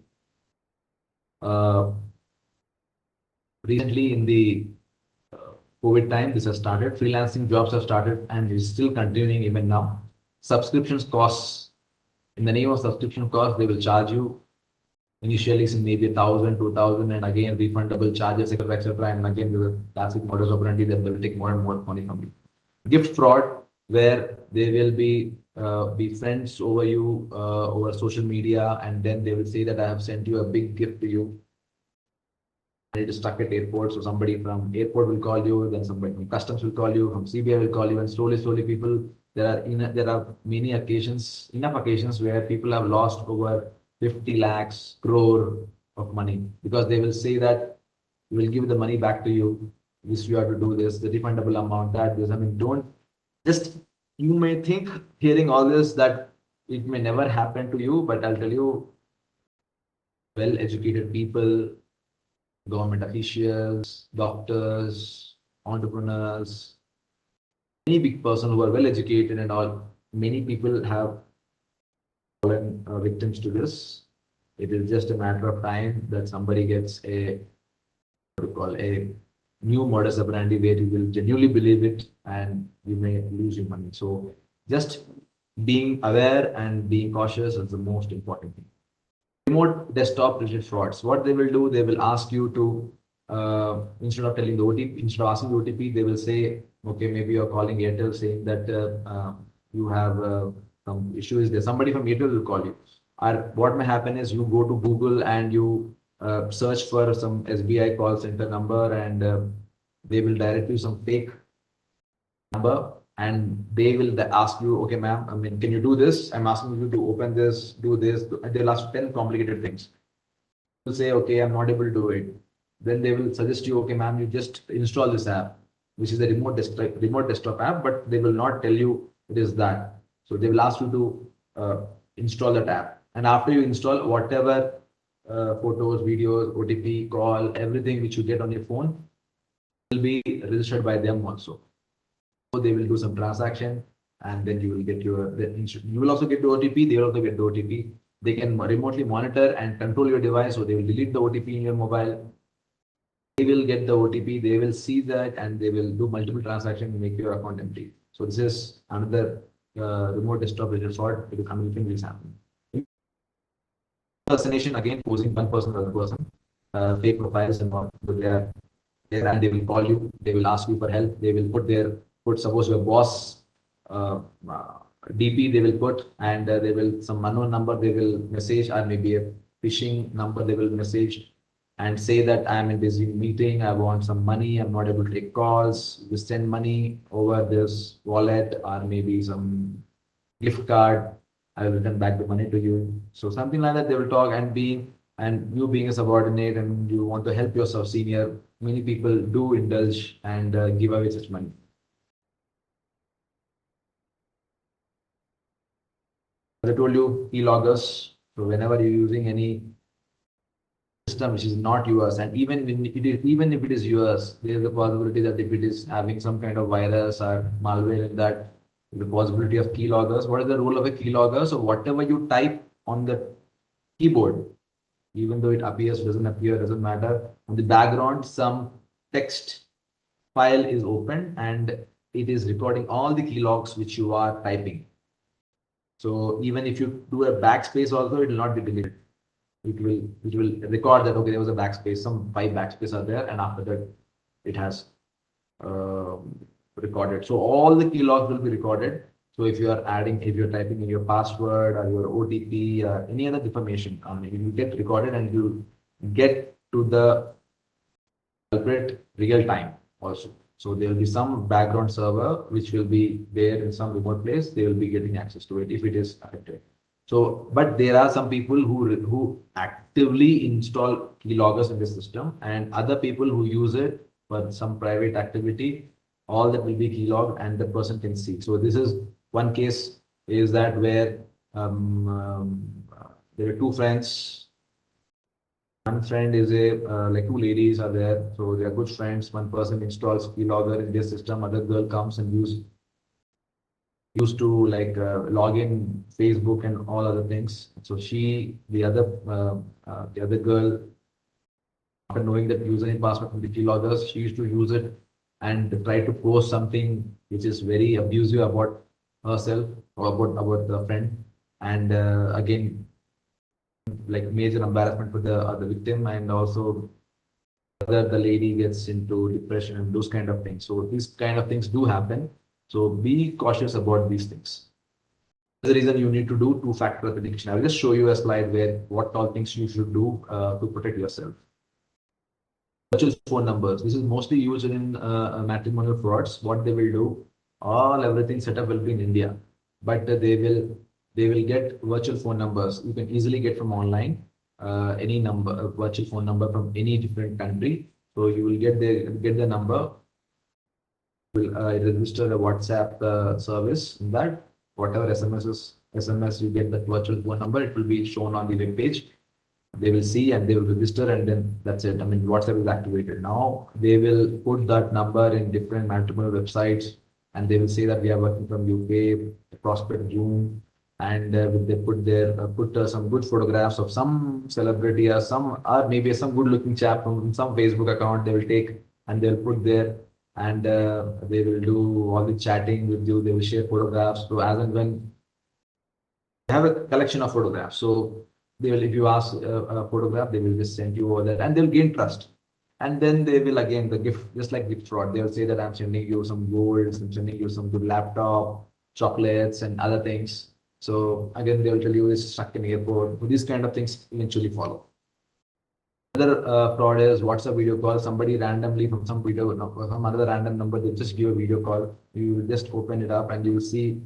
COVID time, this has started. Freelancing jobs have started and is still continuing even now. Subscriptions costs. In the name of subscription costs, they will charge you initially maybe 1,000, 2,000, and again refundable charges, etc. And again, with the classic modus operandi, that they will take more and more money from you. Gift fraud, where they will be friends over you over social media, and then they will say that I have sent you a big gift to you. And it is stuck at airport, so somebody from airport will call you, then somebody from customs will call you, from CBI will call you, and slowly people. There are many occasions, enough occasions where people have lost over 50 lakhs, crore of money, because they will say that we will give the money back to you. This you have to do this, the refundable amount, that this. I mean, don't just, you may think hearing all this that it may never happen to you, but I'll tell you, well-educated people, government officials, doctors, entrepreneurs, any big person who are well educated and all, many people have fallen victims to this. It is just a matter of time that somebody gets a new modus operandi where you will genuinely believe it and you may lose your money. So just being aware and being cautious is the most important thing. Remote desktop related frauds. What they will do, they will ask you to, instead of telling the OTP, instead of asking the OTP, they will say, okay, maybe you're calling Airtel saying that you have some issues there. Somebody from Airtel will call you. Or what may happen is you go to Google and you search for some SBI call center number, and they will direct you some fake number, and they will ask you, okay, ma'am, I mean, can you do this? I'm asking you to open this, do this, and they'll ask 10 complicated things. You say, okay, I'm not able to do it. Then they will suggest you, okay, ma'am, you just install this app, which is a remote desktop app, but they will not tell you it is that. So they will ask you to install that app. And after you install, whatever photos, videos, OTP, call, everything which you get on your phone will be registered by them also. So they will do some transaction, and then you will get you will also get the OTP. They will also get the OTP. They can remotely monitor and control your device. So they will delete the OTP in your mobile. They will get the OTP. They will see that, and they will do multiple transactions and make your account empty. So this is another remote desktop resort. It is another thing which is happening. Impersonation, again, posing one person to another person, fake profiles and all. They are there, and they will call you. They will ask you for help. They will put suppose your boss DP they will put, and they will some unknown number they will message, or maybe a phishing number they will message and say that I am in busy meeting, I want some money, I'm not able to take calls, you send money over this wallet or maybe some gift card, I will return back the money to you. So something like that they will talk, and you being a subordinate and you want to help yourself senior, many people do indulge and give away such money. As I told you, keyloggers. So whenever you're using any system which is not yours, and even if it is yours, there is a possibility that if it is having some kind of virus or malware in that, the possibility of keyloggers. What is the role of a keylogger? So whatever you type on the keyboard, even though it appears, doesn't appear, doesn't matter. On the background, some text file is open and it is recording all the keylogs which you are typing. So even if you do a backspace also, it will not be deleted. It will record that, okay, there was a backspace, some 5 backspace are there, and after that it has recorded. So all the keylogs will be recorded. So if you're typing in your password or your OTP or any other information, it will get recorded and you get to the culprit real time also. So there will be some background server which will be there in some remote place. They will be getting access to it if it is affected. So, but there are some people who actively install keyloggers in the system, and other people who use it for some private activity. All that will be keylogged and the person can see. So this is one case is that where there are 2 friends. One friend is like 2 ladies are there, so they are good friends. One person installs keylogger in their system. Other girl comes and used to like log in Facebook and all other things. So the other girl, after knowing that username password from the keyloggers, she used to use it and try to post something which is very abusive about herself or about the friend, and again, like major embarrassment for the victim, and also whether the lady gets into depression and those kind of things. So these kind of things do happen. So be cautious about these things. That's the reason you need to do 2-factor authentication. I will just show you a slide where what all things you should do to protect yourself. Virtual phone numbers. This is mostly used in matrimonial frauds. What they will do, everything setup will be in India, but they will get virtual phone numbers. You can easily get from online any number, virtual phone number from any different country. So you will get the number. Will register a WhatsApp service. In that, whatever SMS you get, that virtual phone number, it will be shown on the web page. They will see and they will register, and then that's it. I mean, WhatsApp is activated. Now they will put that number in different matrimonial websites, and they will say that we are working from UK, prospect June, and they put some good photographs of some celebrity or maybe some good-looking chap from some Facebook account. They will take and they'll put there, and they will do all the chatting with you. They will share photographs. So as and when they have a collection of photographs, so they will, if you ask a photograph, they will just send you over there, and they'll gain trust. And then they will again the gift, just like gift fraud. They will say that I'm sending you some gold, I'm sending you some good laptop, chocolates, and other things. So again, they will tell you it's stuck in airport. These kind of things eventually follow. Another fraud is WhatsApp video call. Somebody randomly from some video, some other random number, they just give a video call. You just open it up and you will see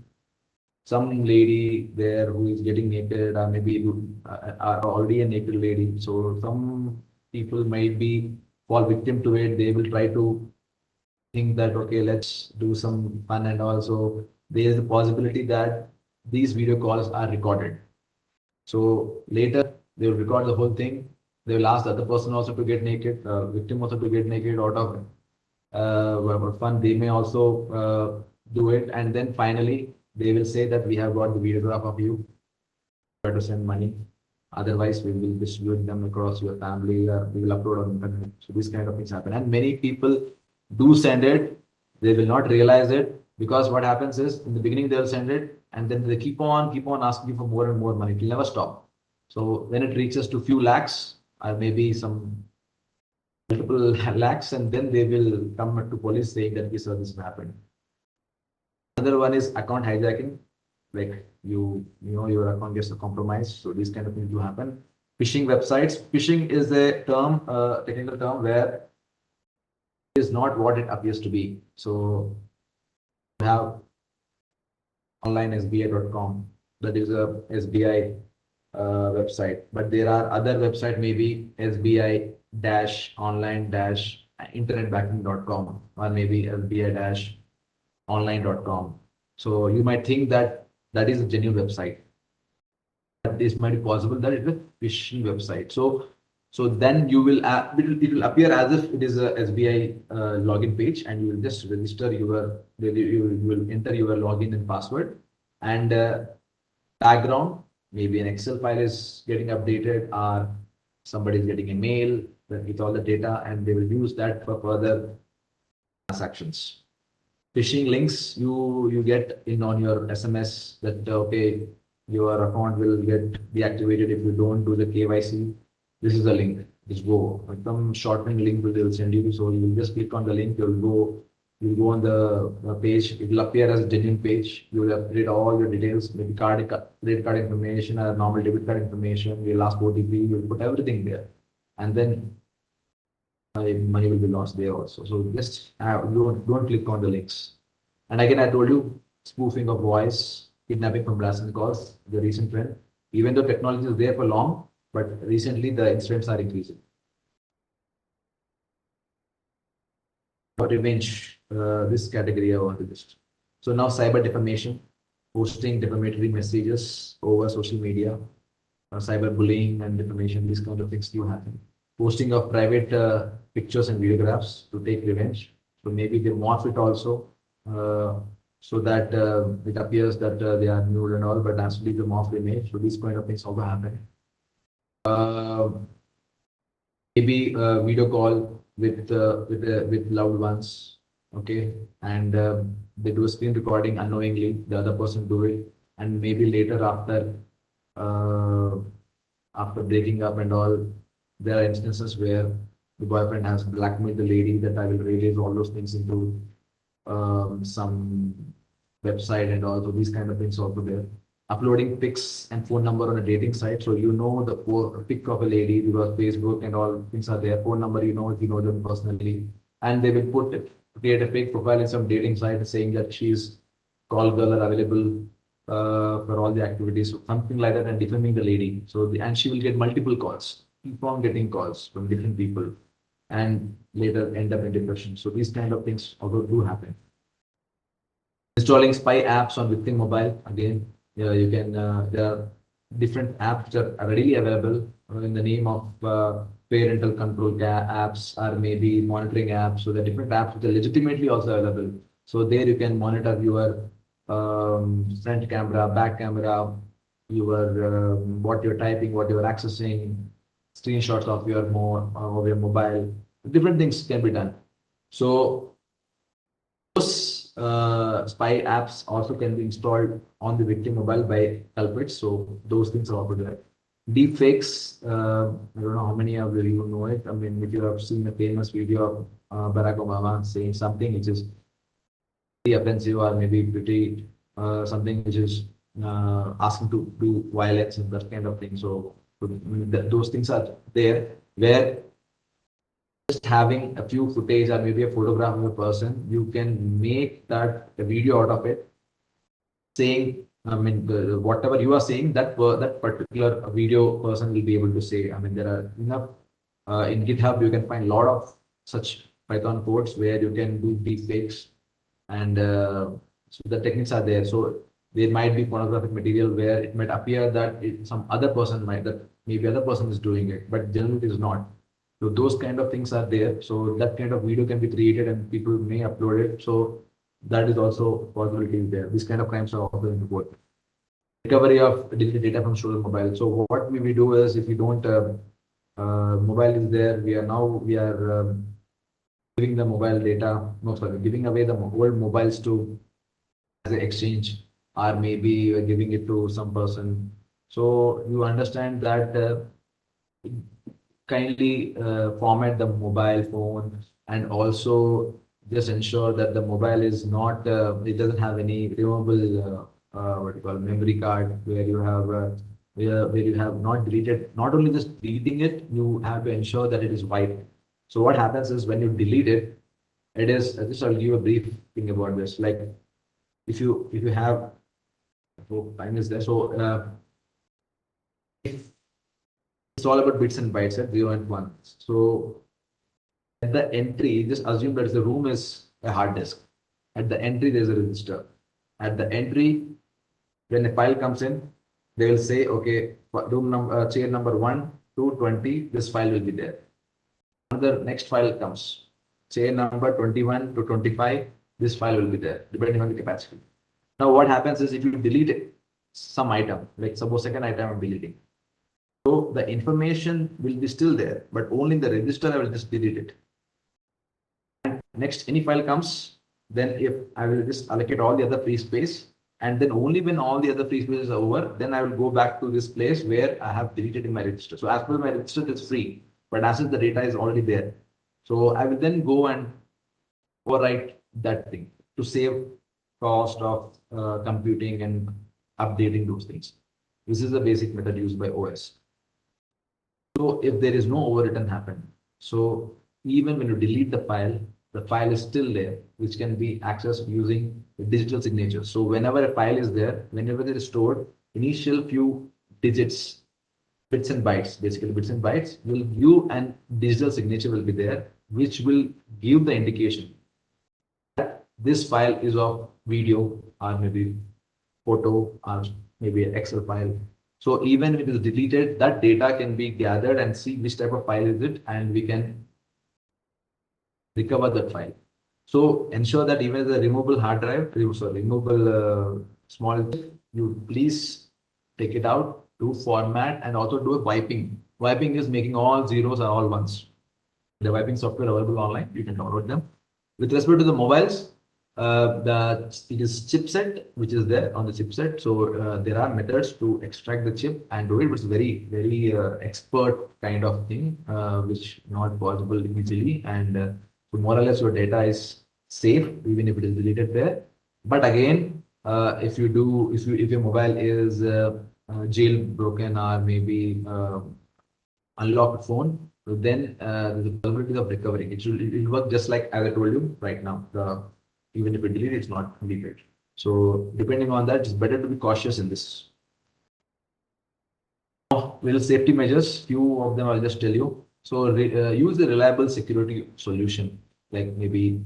some lady there who is getting naked, or maybe who are already a naked lady. So some people might be fall victim to it. They will try to think that, okay, let's do some fun, and also there is a possibility that these video calls are recorded. So later they will record the whole thing. They will ask the other person also to get naked, victim also to get naked out of fun. They may also do it, and then finally they will say that we have got the videograph of you. Try to send money. Otherwise, we will distribute them across your family. We will upload on internet. So these kind of things happen, and many people do send it. They will not realize it, because what happens is in the beginning they'll send it, and then they keep on asking for more and more money. It will never stop. So when it reaches to few lakhs, or maybe some multiple lakhs, and then they will come to police saying that this or this happened. Another one is account hijacking. Like you know your account gets compromised. So these kind of things do happen. Phishing websites. Phishing is a term, technical term, where it is not what it appears to be. So you have onlinesbi.com. That is a SBI website, but there are other website, maybe SBI-online-internetbanking.com, or maybe SBI-online.com. So you might think that that is a genuine website, but this might be possible that it is a phishing website. So then you will it will appear as if it is a SBI login page, and you will just register you will enter your login and password, and background, maybe an Excel file is getting updated, or somebody is getting a mail with all the data, and they will use that for further transactions. Phishing links you get in on your SMS that okay, your account will get deactivated if you don't do the KYC. This is the link. Just go. Some shortening link will send you. So you will just click on the link. You'll go on the page. It will appear as a genuine page. You will update all your details, maybe credit card information, or normal debit card information, your last OTP. You will put everything there, and then money will be lost there also. So just don't click on the links. And again, I told you, spoofing of voice, kidnapping from blasting calls, the recent trend. Even though technology is there for long, but recently the incidents are increasing. Revenge, this category I want to list. So now cyber defamation, posting defamatory messages over social media, cyber bullying and defamation, these kind of things do happen. Posting of private pictures and videographs to take revenge. So maybe they morph it also, so that it appears that they are nude and all, but actually the morphed image. So these kind of things also happen. Maybe video call with loved ones, okay, and they do a screen recording unknowingly. The other person do it, and maybe later after breaking up and all, there are instances where the boyfriend has blackmailed the lady that I will release all those things into some website and all. So these kind of things also there. Uploading pics and phone number on a dating site. So you know the pic of a lady because Facebook and all things are there. Phone number, you know, if you know them personally. And they will create a fake profile in some dating site saying that she's call girl are available for all the activities. So something like that, and defaming the lady. So and she will get multiple calls. Keep on getting calls from different people, and later end up in depression. So these kind of things also do happen. Installing spy apps on victim mobile. Again, you can, there are different apps that are readily available in the name of parental control apps, or maybe monitoring apps. So there are different apps which are legitimately also available. So there you can monitor your front camera, back camera, your what you're typing, what you're accessing, screenshots of your mobile. Different things can be done. So those spy apps also can be installed on the victim mobile by culprits. So those things are also there. Deep fakes, I don't know how many of you know it. I mean, if you have seen a famous video of Barack Obama saying something which is pretty offensive, or maybe pretty something which is asking to do violence and that kind of thing. So those things are there. where just having a few footage or maybe a photograph of a person, you can make that a video out of it, saying, I mean, whatever you are saying, that particular video person will be able to say. I mean, there are enough in GitHub. You can find a lot of such Python codes where you can do deep fakes, and so the techniques are there. So there might be pornographic material where it might appear that some other person might, that maybe other person is doing it, but generally it is not. So those kind of things are there. So that kind of video can be created and people may upload it. So that is also possibility there. These kind of crimes are also in report. Recovery of deleted data from stolen mobile. So what we do is, if you don't mobile is there, we are giving the mobile data, no sorry, giving away the old mobiles to as an exchange, or maybe giving it to some person. So you understand that kindly format the mobile phone, and also just ensure that the mobile is not, it doesn't have any removable, what you call memory card, where you have where you have not deleted, not only just deleting it, you have to ensure that it is wiped. So what happens is, when you delete it, it is, just I'll give a brief thing about this. Like if you have, so time is there. So if it's all about bits and bytes at 0 and 1. So at the entry, just assume that the room is a hard disk. At the entry, there's a register. At the entry, when a file comes in, they will say, okay, room number, chair number 1 to 20, this file will be there. Another next file comes, chair number 21 to 25, this file will be there, depending on the capacity. Now what happens is, if you delete it, some item, like suppose second item I'm deleting, so the information will be still there, but only in the register I will just delete it. And next any file comes, then if I will just allocate all the other free space, and then only when all the other free space is over, then I will go back to this place where I have deleted in my register. So as per my register, it's free, but as if the data is already there. So I will then go and overwrite that thing to save cost of computing and updating those things. This is the basic method used by OS. So if there is no overwritten happen, so even when you delete the file is still there, which can be accessed using digital signature. So whenever a file is there, whenever it is stored, initial few digits, bits and bytes, basically bits and bytes, will give, and digital signature will be there, which will give the indication that this file is of video, or maybe photo, or maybe an Excel file. So even if it is deleted, that data can be gathered and see which type of file is it, and we can recover that file. So ensure that even the removable hard drive, removable small, you please take it out, do format, and also do a wiping. Wiping is making all zeros or all ones. The wiping software available online, you can download them. With respect to the mobiles, it is chipset which is there on the chipset. So there are methods to extract the chip and do it. It's very expert kind of thing, which not possible easily. And so more or less your data is safe even if it is deleted there. But again, if your mobile is jailbroken, or maybe unlocked phone, then the possibility of recovering it will work just like as I told you right now. Even if it deleted, it's not deleted. So depending on that, it's better to be cautious in this. Well, safety measures, few of them I'll just tell you. So use a reliable security solution, like maybe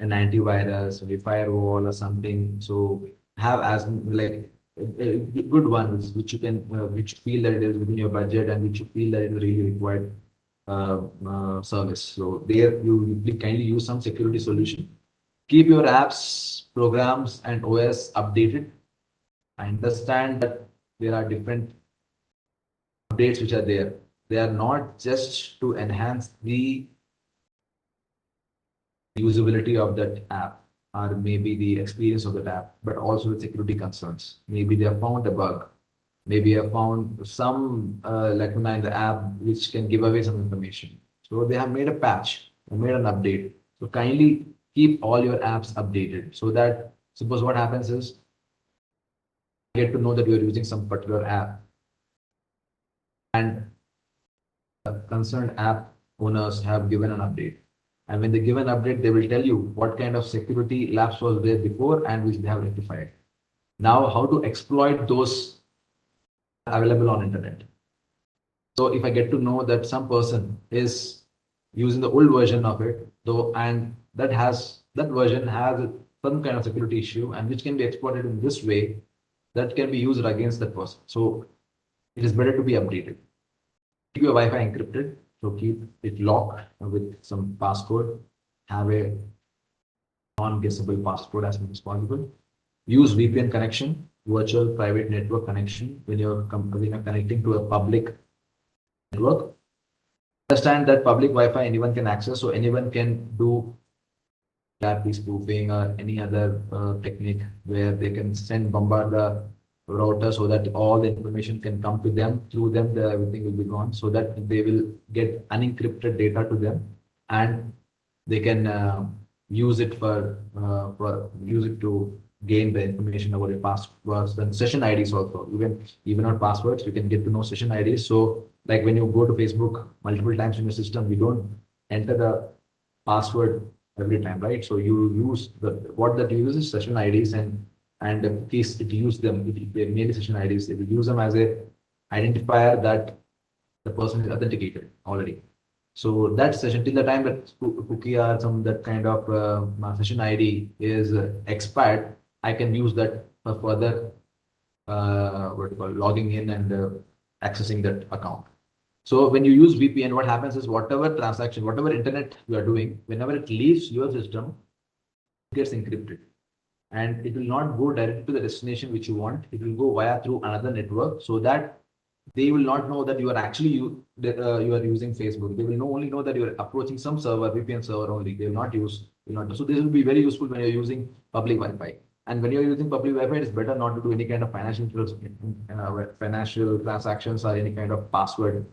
an antivirus, maybe firewall or something. So have as like a good one, which you can, which you feel that it is within your budget, and which you feel that it is really required service. So there you kindly use some security solution. Keep your apps, programs, and OS updated. I understand that there are different updates which are there. They are not just to enhance the usability of that app, or maybe the experience of that app, but also the security concerns. Maybe they have found a bug. Maybe have found some lacuna in the app which can give away some information. So they have made a patch, or made an update. So kindly keep all your apps updated, so that suppose what happens is, you get to know that you are using some particular app, and concerned app owners have given an update. And when they give an update, they will tell you what kind of security lapse was there before and which they have rectified. Now, how to exploit those available on internet. So if I get to know that some person is using the old version of it, though, and that version has some kind of security issue and which can be exploited in this way, that can be used against that person. So it is better to be updated. Keep your Wi-Fi encrypted, so keep it locked with some passcode. Have a non-guessable passcode as much as possible. Use VPN connection, virtual private network connection, when you're connecting to a public network. Understand that public Wi-Fi anyone can access, so anyone can do TLAP spoofing or any other technique where they can bombard the router so that all the information can come to them. Through them, everything will be gone, so that they will get unencrypted data to them, and they can use it to gain the information about your passwords and session IDs also. Even on passwords, you can get to know session IDs. So like when you go to Facebook multiple times in your system, you don't enter the password every time, right? So you use what that uses session IDs, and in case it use them, if they made session IDs, they will use them as a identifier that the person is authenticated already. So that session, till the time that cookie or some that kind of session ID is expired, I can use that for further logging in and accessing that account. So when you use VPN, what happens is whatever transaction, whatever internet you are doing, whenever it leaves your system, it gets encrypted. And it will not go directly to the destination which you want. It will go via through another network, so that they will not know that you are actually you are using Facebook. They will only know that you are approaching some server, VPN server only. They will not use. So this will be very useful when you are using public Wi-Fi. And when you are using public Wi-Fi, it's better not to do any kind of financial transactions or any kind of password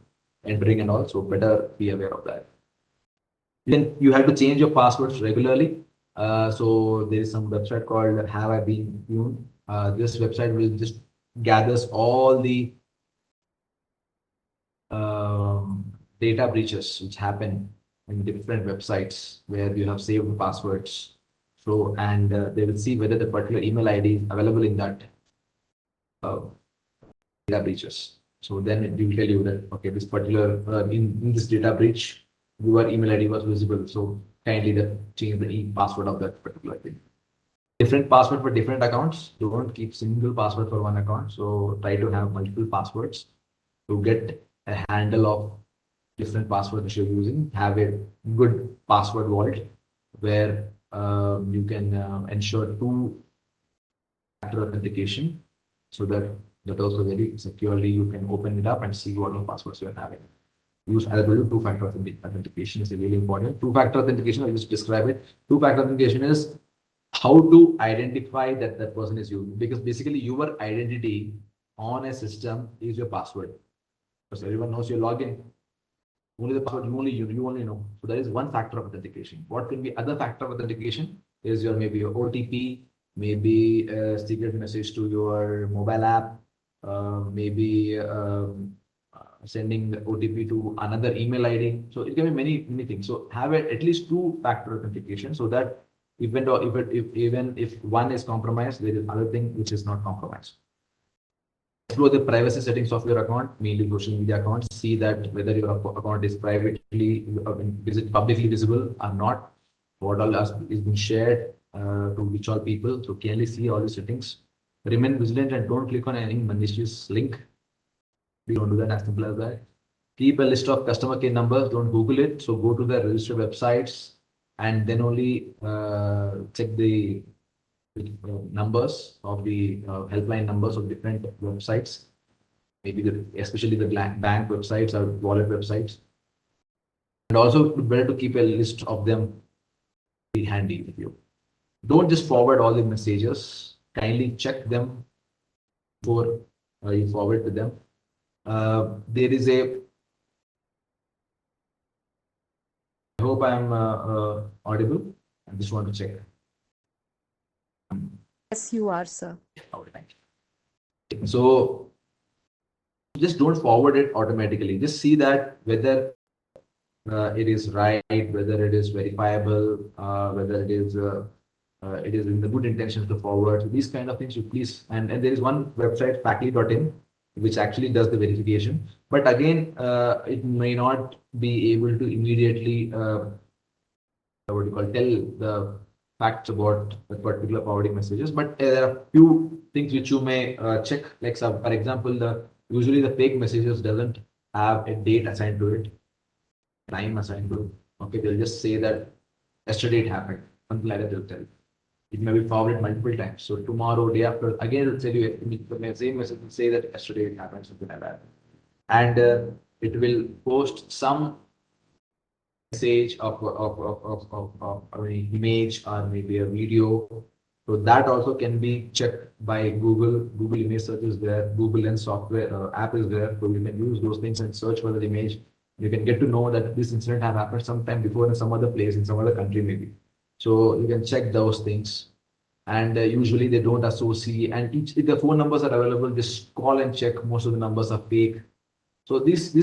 entering and all. So better be aware of that. Then you have to change your passwords regularly. So there is some website called Have I Been Tuned. This website will just gathers all the data breaches which happen in different websites where you have saved passwords. So, and they will see whether the particular email ID is available in that data breaches. So then it will tell you that, okay, this particular, in this data breach, your email ID was visible. So kindly change the password of that particular thing. Different password for different accounts. Don't keep single password for one account. So try to have multiple passwords to get a handle of different passwords that you're using. Have a good password vault where you can ensure two-factor authentication, so that also very securely you can open it up and see what all passwords you're having. Use two-factor authentication is really important. Two-factor authentication, I'll just describe it. Two-factor authentication is how to identify that that person is you, because basically your identity on a system is your password. Because everyone knows your login. Only the password you only know. So there is one factor of authentication. What can be other factor of authentication is maybe your OTP, maybe a secret message to your mobile app, maybe sending the OTP to another email ID. So it can be many things. So have at least two-factor authentication, so that even if one is compromised, there is other thing which is not compromised. Explore the privacy settings of your account, mainly social media accounts. See that whether your account is is it publicly visible or not. What all is being shared to which all people. So clearly see all the settings. Remain vigilant and don't click on any malicious link. We don't do that, as simple as that. Keep a list of customer care numbers. Don't Google it. So go to the registered websites and then only check the numbers of the helpline numbers of different websites, maybe especially the bank websites or wallet websites. And also better to keep a list of them handy with you. Don't just forward all the messages. Kindly check them before you forward to them. There is I hope I am audible. I just want to check. Yes, you are, sir. So just don't forward it automatically. Just see that whether it is right, whether it is verifiable, whether it is in the good intentions to forward. So these kind of things you please, and there is one website, faculty.in, which actually does the verification. But again, it may not be able to immediately what do you call, tell the facts about the particular forwarding messages. But there are few things which you may check. Like for example, usually the fake messages doesn't have a date assigned to it, time assigned to it. Okay, they'll just say that yesterday it happened, something like that they'll tell. It may be forwarded multiple times. So tomorrow, day after, again it'll tell you the same message will say that yesterday it happened, something like that. And it will post some message of an image or maybe a video. So that also can be checked by Google. Google image search is there. Google Lens software app is there. So you can use those things and search for the image. You can get to know that this incident have happened sometime before in some other place, in some other country maybe. So you can check those things. And usually they don't associate. And if the phone numbers are available, just call and check. Most of the numbers are fake. So these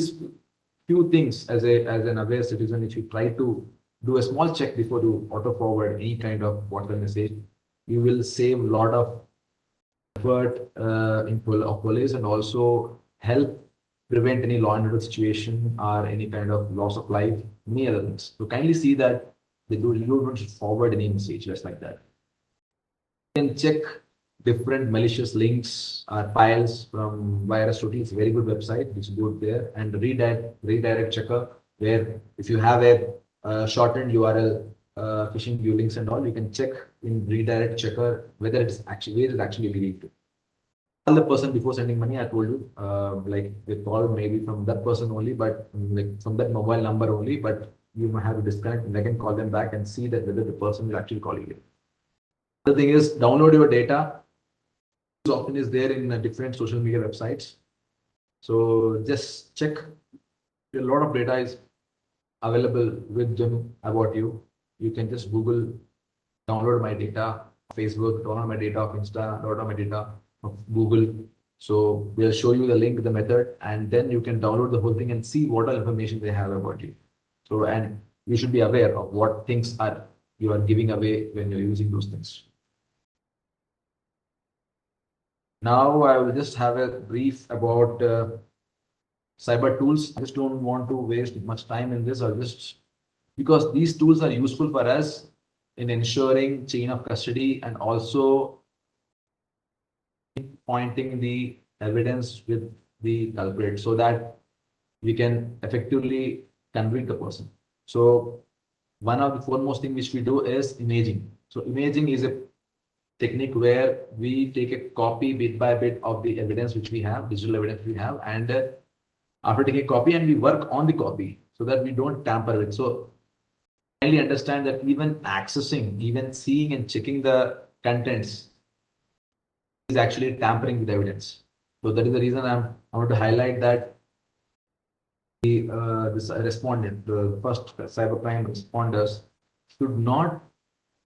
few things as an aware citizen, if you try to do a small check before you auto forward any kind of WhatsApp message, you will save a lot of effort of police and also help prevent any law and order situation or any kind of loss of life, many other things. So kindly see that you don't forward any message just like that. You can check different malicious links or files from VirusTotal. It's a very good website. It's good there. And redirect checker, where if you have a shortened URL, phishing view links and all, you can check in redirect checker whether it's actually where it's actually leading to. Call the person before sending money. I told you, like the call maybe from that person only, but like from that mobile number only. But you might have to disconnect and again call them back and see that whether the person will actually call you. The thing is, download your data. Often is there in different social media websites. So just check. A lot of data is available with them about you. You can just Google, download my data, Facebook, download my data of Insta, download my data of Google. So they'll show you the link, the method, and then you can download the whole thing and see what all information they have about you. So, and you should be aware of what things you are giving away when you're using those things. Now I will just have a brief about cyber tools. I just don't want to waste much time in this, because these tools are useful for us in ensuring chain of custody and also pointing the evidence with the culprit so that we can effectively convict the person. So one of the foremost things which we do is imaging. So imaging is a technique where we take a copy bit by bit of the evidence which we have, digital evidence we have, and after taking a copy and we work on the copy so that we don't tamper with. So kindly understand that even accessing, even seeing and checking the contents is actually tampering with evidence. So that is the reason I want to highlight that this respondent, the first cybercrime responders, should not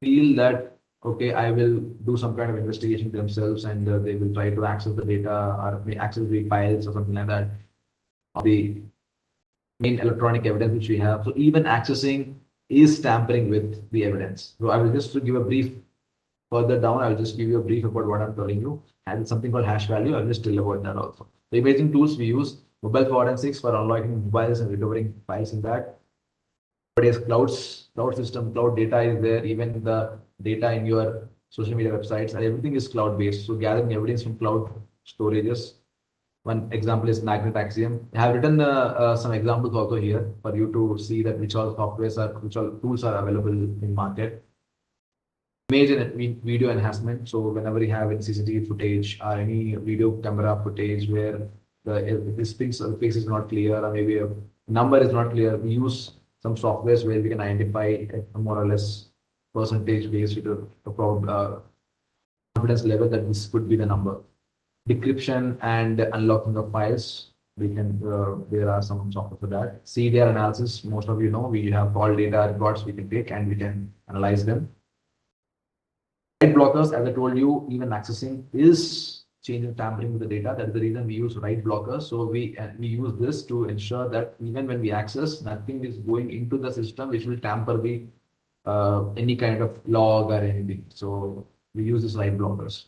feel that okay, I will do some kind of investigation themselves and they will try to access the data or may access the files or something like that, or the main electronic evidence which we have. So even accessing is tampering with the evidence. So I will just give a brief further down. I will just give you a brief about what I'm telling you. And something called hash value. I'll just tell you about that also. The imaging tools we use, mobile forensics for unlocking mobiles and recovering files in that. Nowadays, cloud system, cloud data is there. Even the data in your social media websites, everything is cloud based. So gathering evidence from cloud storages. One example is Magnet Axiom. I have written some examples also here for you to see that which all which all tools are available in market. Image and video enhancement. So whenever you have any CCTV footage or any video camera footage where this face is not clear or maybe a number is not clear, we use some softwares where we can identify a more or less percentage based to confidence level that this could be the number. Decryption and unlocking of files. We can there are some software for that. CDR analysis. Most of you know we have all data records we can take and we can analyze them. Blockers, as I told you, even accessing is change and tampering with the data. That is the reason we use write blockers. So we use this to ensure that even when we access, nothing is going into the system which will tamper the any kind of log or anything. So we use this write blockers.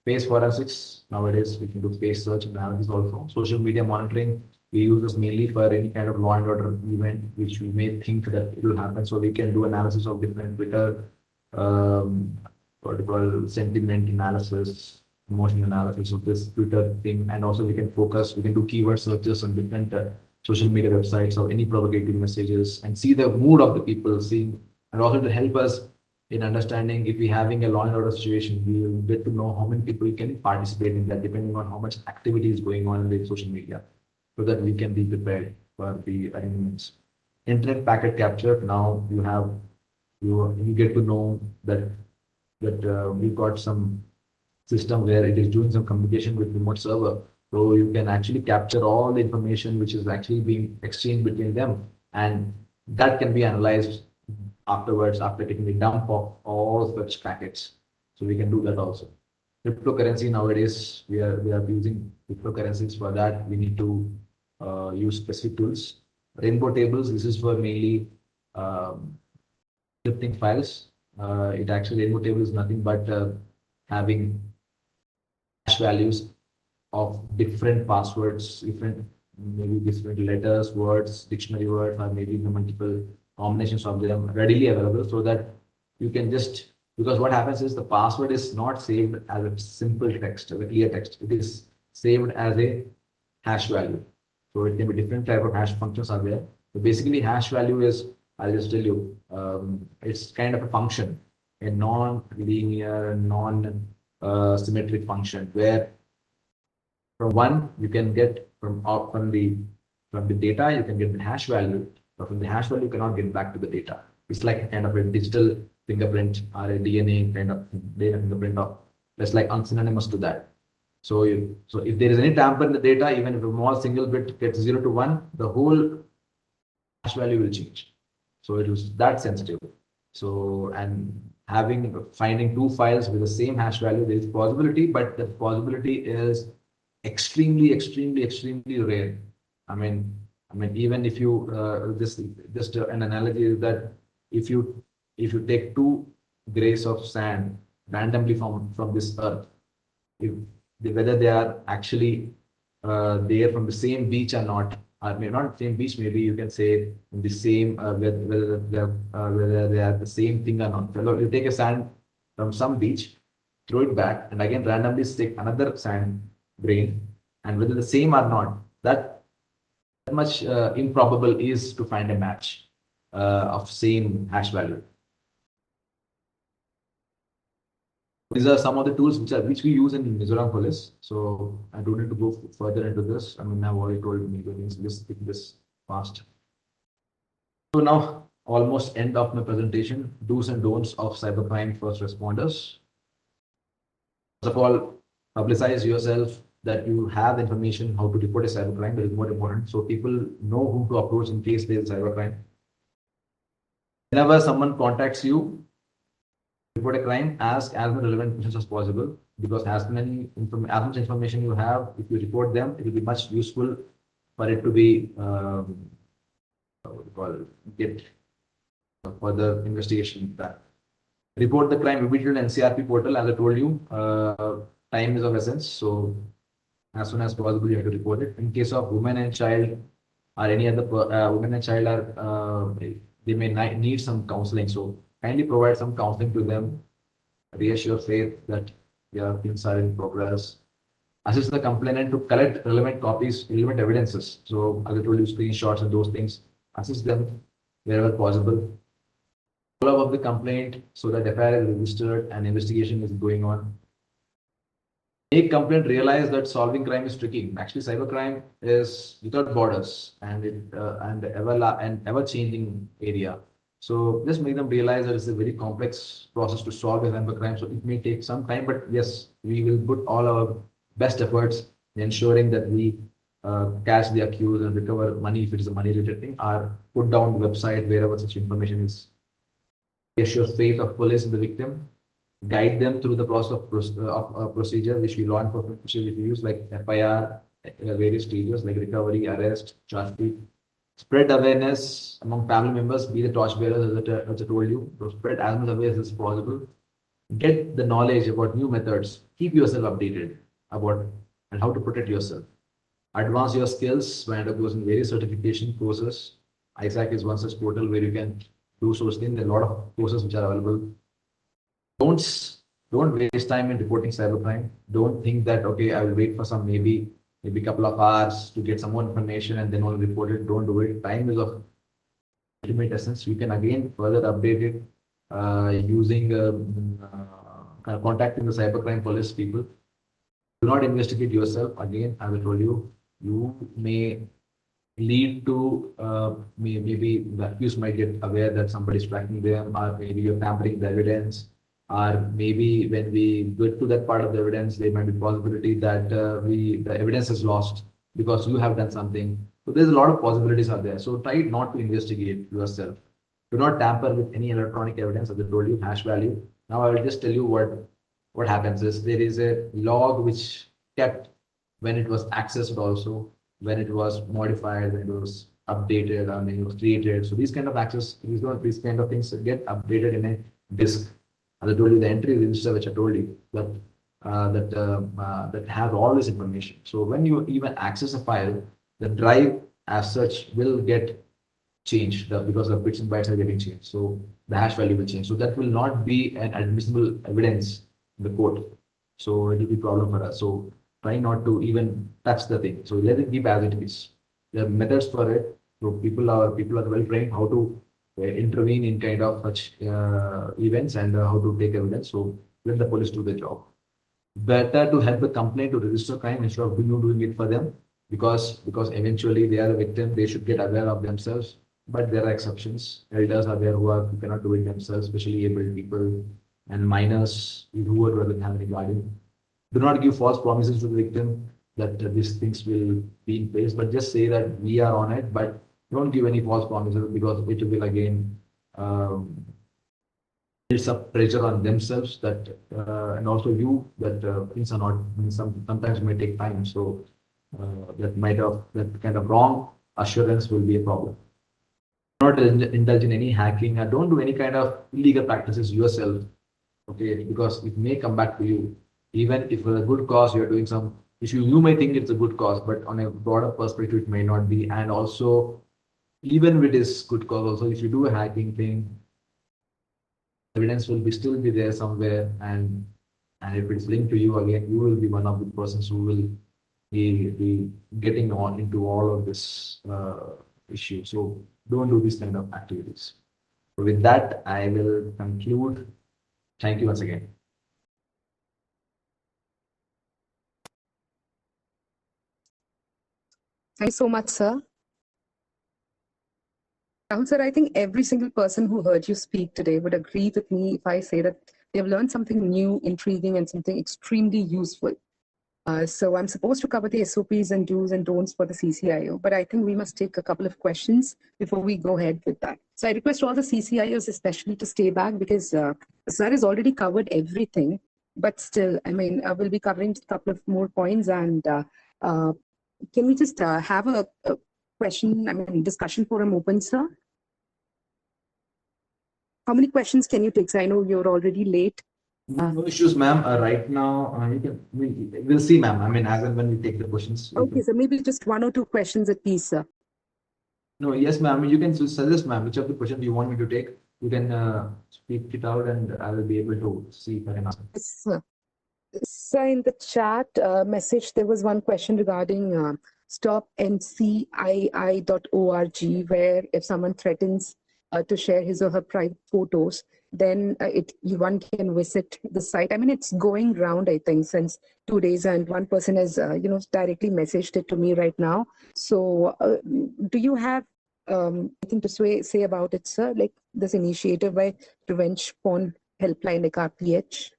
Face forensics, nowadays we can do face search and analysis also. Social media monitoring, we use this mainly for any kind of law and order event which we may think that it will happen. So we can do analysis of different Twitter, what we call sentiment analysis, emotion analysis of this Twitter thing, and also we can do keyword searches on different social media websites or any provocative messages and see the mood of the people, and also to help us in understanding if we're having a law and order situation, we will get to know how many people can participate in that, depending on how much activity is going on in the social media, so that we can be prepared for the arrangements. Internet packet capture. Now you get to know that we've got some system where it is doing some communication with remote server. So you can actually capture all the information which is actually being exchanged between them, and that can be analyzed afterwards after taking the dump of all such packets. So we can do that also. Cryptocurrency, nowadays we are using cryptocurrencies. For that we need to use specific tools. Rainbow tables, this is for mainly scripting files. Rainbow table is nothing but having hash values of different passwords, maybe different letters, words, dictionary words, or maybe the multiple combinations of them readily available, so that you can just, because what happens is the password is not saved as a simple text, as a clear text. It is saved as a hash value. So it can be different type of hash functions are there. So basically hash value is, I'll just tell you, it's kind of a function, a non-linear, non-symmetric function, where from one you can get from the data you can get the hash value, but from the hash value you cannot get back to the data. It's like a kind of a digital fingerprint or a DNA kind of data fingerprint of, that's like unsynonymous to that. So if there is any tamper in the data, even if a small single bit gets 0 to 1, the whole hash value will change. So it was that sensitive. So, and finding two files with the same hash value, there is possibility, but the possibility is extremely rare. I mean, even if you just an analogy is that if you take 2 grains of sand randomly from this earth, whether they are actually there from the same beach or not, or maybe not the same beach, maybe you can say the same whether they are the same thing or not. So you take a sand from some beach, throw it back, and again randomly stick another sand grain, and whether the same or not, that much improbable is to find a match of same hash value. These are some of the tools which we use in Mizoram Police. So I don't need to go further into this. I mean, I've already told me just take this fast. So now almost end of my presentation. Do's and don'ts of cybercrime first responders. First of all, publicize yourself, that you have information how to report a cybercrime. That is more important. So people know who to approach in case there is cybercrime. Whenever someone contacts you, report a crime, ask as many relevant questions as possible, because as much information you have, if you report them, it will be much useful for it to be get further investigation done. Report the crime immediately on NCRP portal. As I told you, time is of essence, so as soon as possible you have to report it. In case of women and child or any other women and child are they may need some counseling, so kindly provide some counseling to them, reassure faith that things are in progress. Assist the complainant to collect relevant evidences. So as I told you, screenshots and those things, assist them wherever possible. Follow up of the complaint so that FIR is registered and investigation is going on. Make complaint realize that solving crime is tricky. Actually, cybercrime is without borders, and ever-changing area. So just make them realize that it's a very complex process to solve a cybercrime. So it may take some time, but yes, we will put all our best efforts in ensuring that we catch the accused and recover money if it is a money-related thing, or put down the website wherever such information is. Assure faith of police in the victim. guide them through the process of procedure which we law enforcement procedure which we use like FIR, various stages like recovery, arrest, charge sheet. Spread awareness among family members, be the torchbearers as I told you. So spread as much awareness as possible. Get the knowledge about new methods. Keep yourself updated about and how to protect yourself. Advance your skills by undergoing various certification courses. ISAC is one such portal where you can do such things. There are a lot of courses which are available. Don't waste time in reporting cybercrime. Don't think that okay, I will wait for some maybe a couple of hours to get some more information and then only report it. Don't do it. Time is of ultimate essence. You can again further update it using contacting the cybercrime police people. Do not investigate yourself. Again, I will tell you, you may lead to maybe the accused might get aware that somebody is tracking them, or maybe you're tampering the evidence, or maybe when we get to that part of the evidence, there might be possibility that the evidence is lost because you have done something. So there's a lot of possibilities are there. So try not to investigate yourself. Do not tamper with any electronic evidence, as I told you, hash value. Now I will just tell you what happens is there is a log which kept when it was accessed also, when it was modified, when it was updated, and when it was created. So these kind of access, these kind of things get updated in a disk. As I told you, the entry register, which I told you, that has all this information. So when you even access a file, the drive as such will get changed because the bits and bytes are getting changed. So the hash value will change. So that will not be an admissible evidence in the court. So it will be a problem for us. So try not to even touch the thing. So let it keep as it is. There are methods for it. So people are well trained how to intervene in kind of such events and how to take evidence. So let the police do the job. Better to help the complaint to register crime instead of you doing it for them, because eventually they are a victim. They should get aware of themselves. But there are exceptions. Elders are there who cannot do it themselves, especially able people and minors who doesn't have any guardian. Do not give false promises to the victim that these things will be in place, but just say that we are on it, but don't give any false promises because it will again builds up pressure on themselves that and also you that things are not sometimes may take time. So that kind of wrong assurance will be a problem. Not indulge in any hacking and don't do any kind of illegal practices yourself. Okay, because it may come back to you. Even if for a good cause you're doing some issue, you may think it's a good cause, but on a broader perspective, it may not be. And also, even with this good cause, also if you do a hacking thing, evidence will still be there somewhere, and if it's linked to you again, you will be one of the persons who will be getting on into all of this issue. So don't do these kind of activities. So with that, I will conclude. Thank you once again. Thank you so much, sir. Rahul sir, I think every single person who heard you speak today would agree with me if I say that they have learned something new, intriguing, and something extremely useful. So I'm supposed to cover the SOPs and do's and don'ts for the CCIO, but I think we must take a couple of questions before we go ahead with that. So I request all the CCIOs especially to stay back because sir has already covered everything, but still, I mean, we'll be covering a couple of more points. And can we just have a discussion forum open, sir? How many questions can you take? So I know you're already late. No issues, ma'am. Right now, we'll see, ma'am. I mean, as and when we take the questions. Okay, so maybe just 1 or 2 questions at least, sir. No, yes, ma'am. You can suggest, ma'am, which of the questions you want me to take. You can speak it out, and I will be able to see if I can answer. Yes, sir. So in the chat message, there was one question regarding stopncii.org, where if someone threatens to share his or her private photos, then one can visit the site. I mean, it's going round, I think, since 2 days, and one person has, directly messaged it to me right now. So do you have anything to say about it, sir? Like this initiative by Revenge Porn Helpline, like RPH?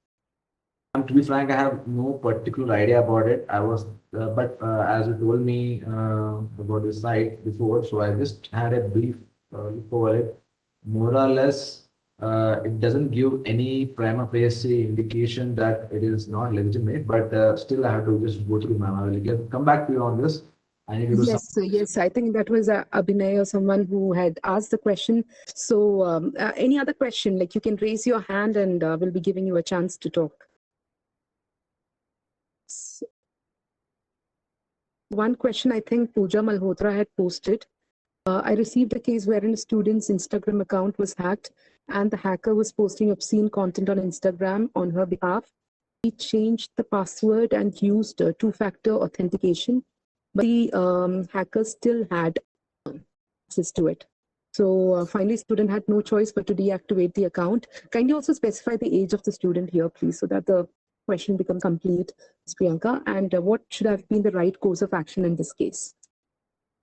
To be frank, I have no particular idea about it. I was, but as you told me about this site before, so I just had a brief look over it. More or less, it doesn't give any prima facie indication that it is not legitimate, but still I have to just go through, ma'am. I will come back to you on this. I need to do some. Yes, yes, I think that was Abhinay or someone who had asked the question. So, any other question? Like you can raise your hand and we'll be giving you a chance to talk. One question I think Pooja Malhotra had posted. I received a case wherein a student's Instagram account was hacked and the hacker was posting obscene content on Instagram on her behalf. He changed the password and used two-factor authentication, but the hacker still had access to it. So finally, student had no choice but to deactivate the account. Kindly also specify the age of the student here, please, so that the question becomes complete, Ms. Priyanka. And what should have been the right course of action in this case?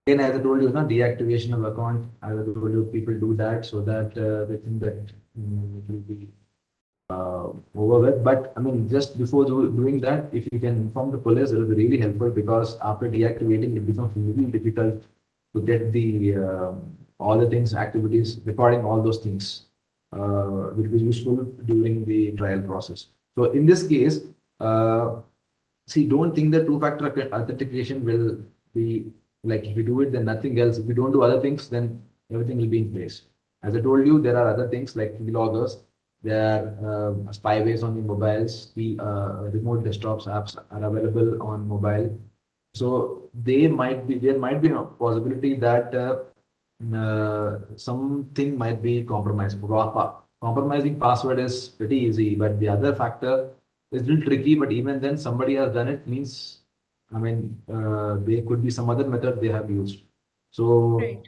Again, as I told you, deactivation of account, as I told you, people do that so that they think that it will be over with. But I mean, just before doing that, if you can inform the police, it will be really helpful, because after deactivating, it becomes really difficult to get the all the things, activities, recording all those things, which was useful during the trial process. So in this case, see, don't think that two-factor authentication will be like, if you do it, then nothing else. If you don't do other things, then everything will be in place. As I told you, there are other things like keyloggers. There are spywares on the mobiles. The remote desktops apps are available on mobile. So there might be a possibility that something might be compromised. Compromising password is pretty easy, but the other factor is a little tricky. But even then, somebody has done it, means, I mean, there could be some other method they have used. So Right.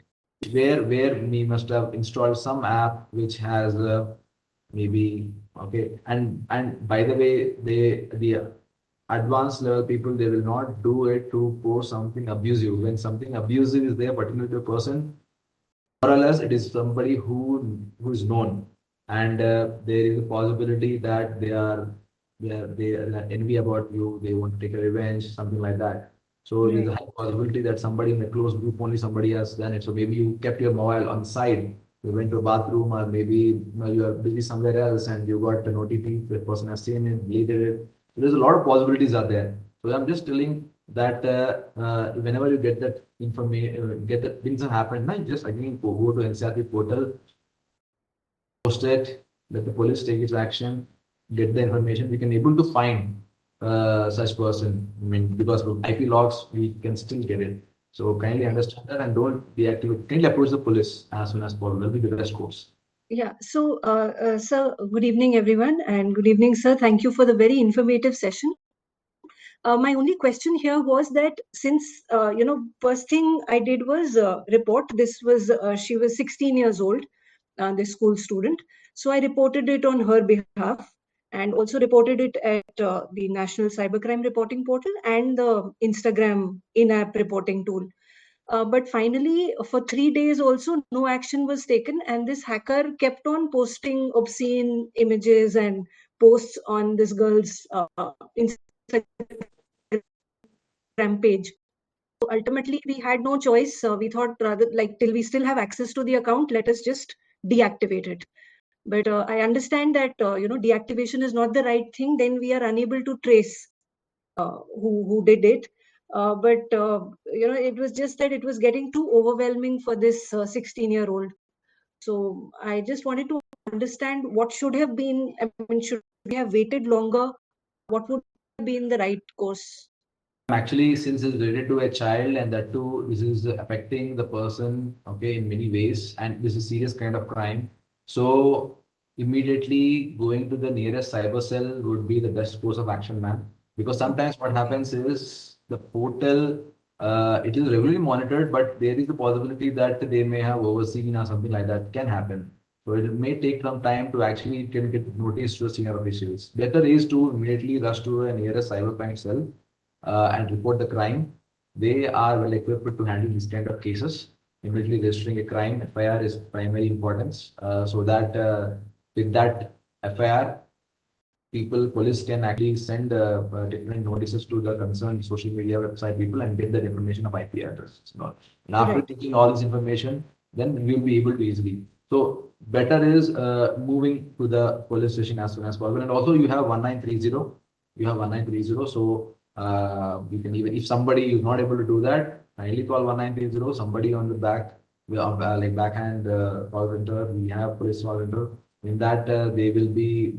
where we must have installed some app which has maybe, okay, and by the way, the advanced level people, they will not do it to post something abusive. When something abusive is there, particularly to a person, more or less it is somebody who is known, and there is a possibility that they are envy about you, they want to take a revenge, something like that. So there's a high possibility that somebody in a close group, only somebody has done it. So maybe you kept your mobile on the side, you went to a bathroom, or maybe you are busy somewhere else and you got an OTP, the person has seen it, deleted it. So there's a lot of possibilities are there. So I'm just telling that whenever you get that information, get that things have happened, now just again go to NCRP portal, post it, let the police take its action, get the information. We can able to find such person. I mean, because with IP logs, we can still get it. So kindly understand that and don't deactivate. Kindly approach the police as soon as possible. That will be the best course. Yeah, so sir, good evening everyone, and good evening sir. Thank you for the very informative session. My only question here was that since first thing I did was report. This was she was 16 years old, this school student. So I reported it on her behalf, and also reported it at the National Cybercrime Reporting Portal and the Instagram in-app reporting tool. But finally, for 3 days also, no action was taken, and this hacker kept on posting obscene images and posts on this girl's Instagram page. So ultimately, we had no choice. We thought, rather, like, till we still have access to the account, let us just deactivate it. But I understand that deactivation is not the right thing. Then we are unable to trace who did it. But it was just that it was getting too overwhelming for this 16-year-old. So I just wanted to understand what should have been. I mean, should we have waited longer? What would have been the right course? Actually, since it's related to a child, and that too, this is affecting the person, okay, in many ways, and this is serious kind of crime. So immediately going to the nearest cyber cell would be the best course of action, ma'am. Because sometimes what happens is the portal, it is regularly monitored, but there is a possibility that they may have overseen or something like that can happen. So it may take some time to actually get notice to the senior officials. Better is to immediately rush to a nearest cybercrime cell and report the crime. They are well equipped to handle these kind of cases. Immediately registering a crime, FIR is primary importance, so that with that FIR, police can actually send different notices to the concerned social media website people and get that information of IP address. And after taking all this information, then we'll be able to easily. So better is moving to the police station as soon as possible. And also you have 1930. You have 1930. So you can even, if somebody is not able to do that, kindly call 1930. Somebody on the back, like backhand call center, we have police call center. In that they will be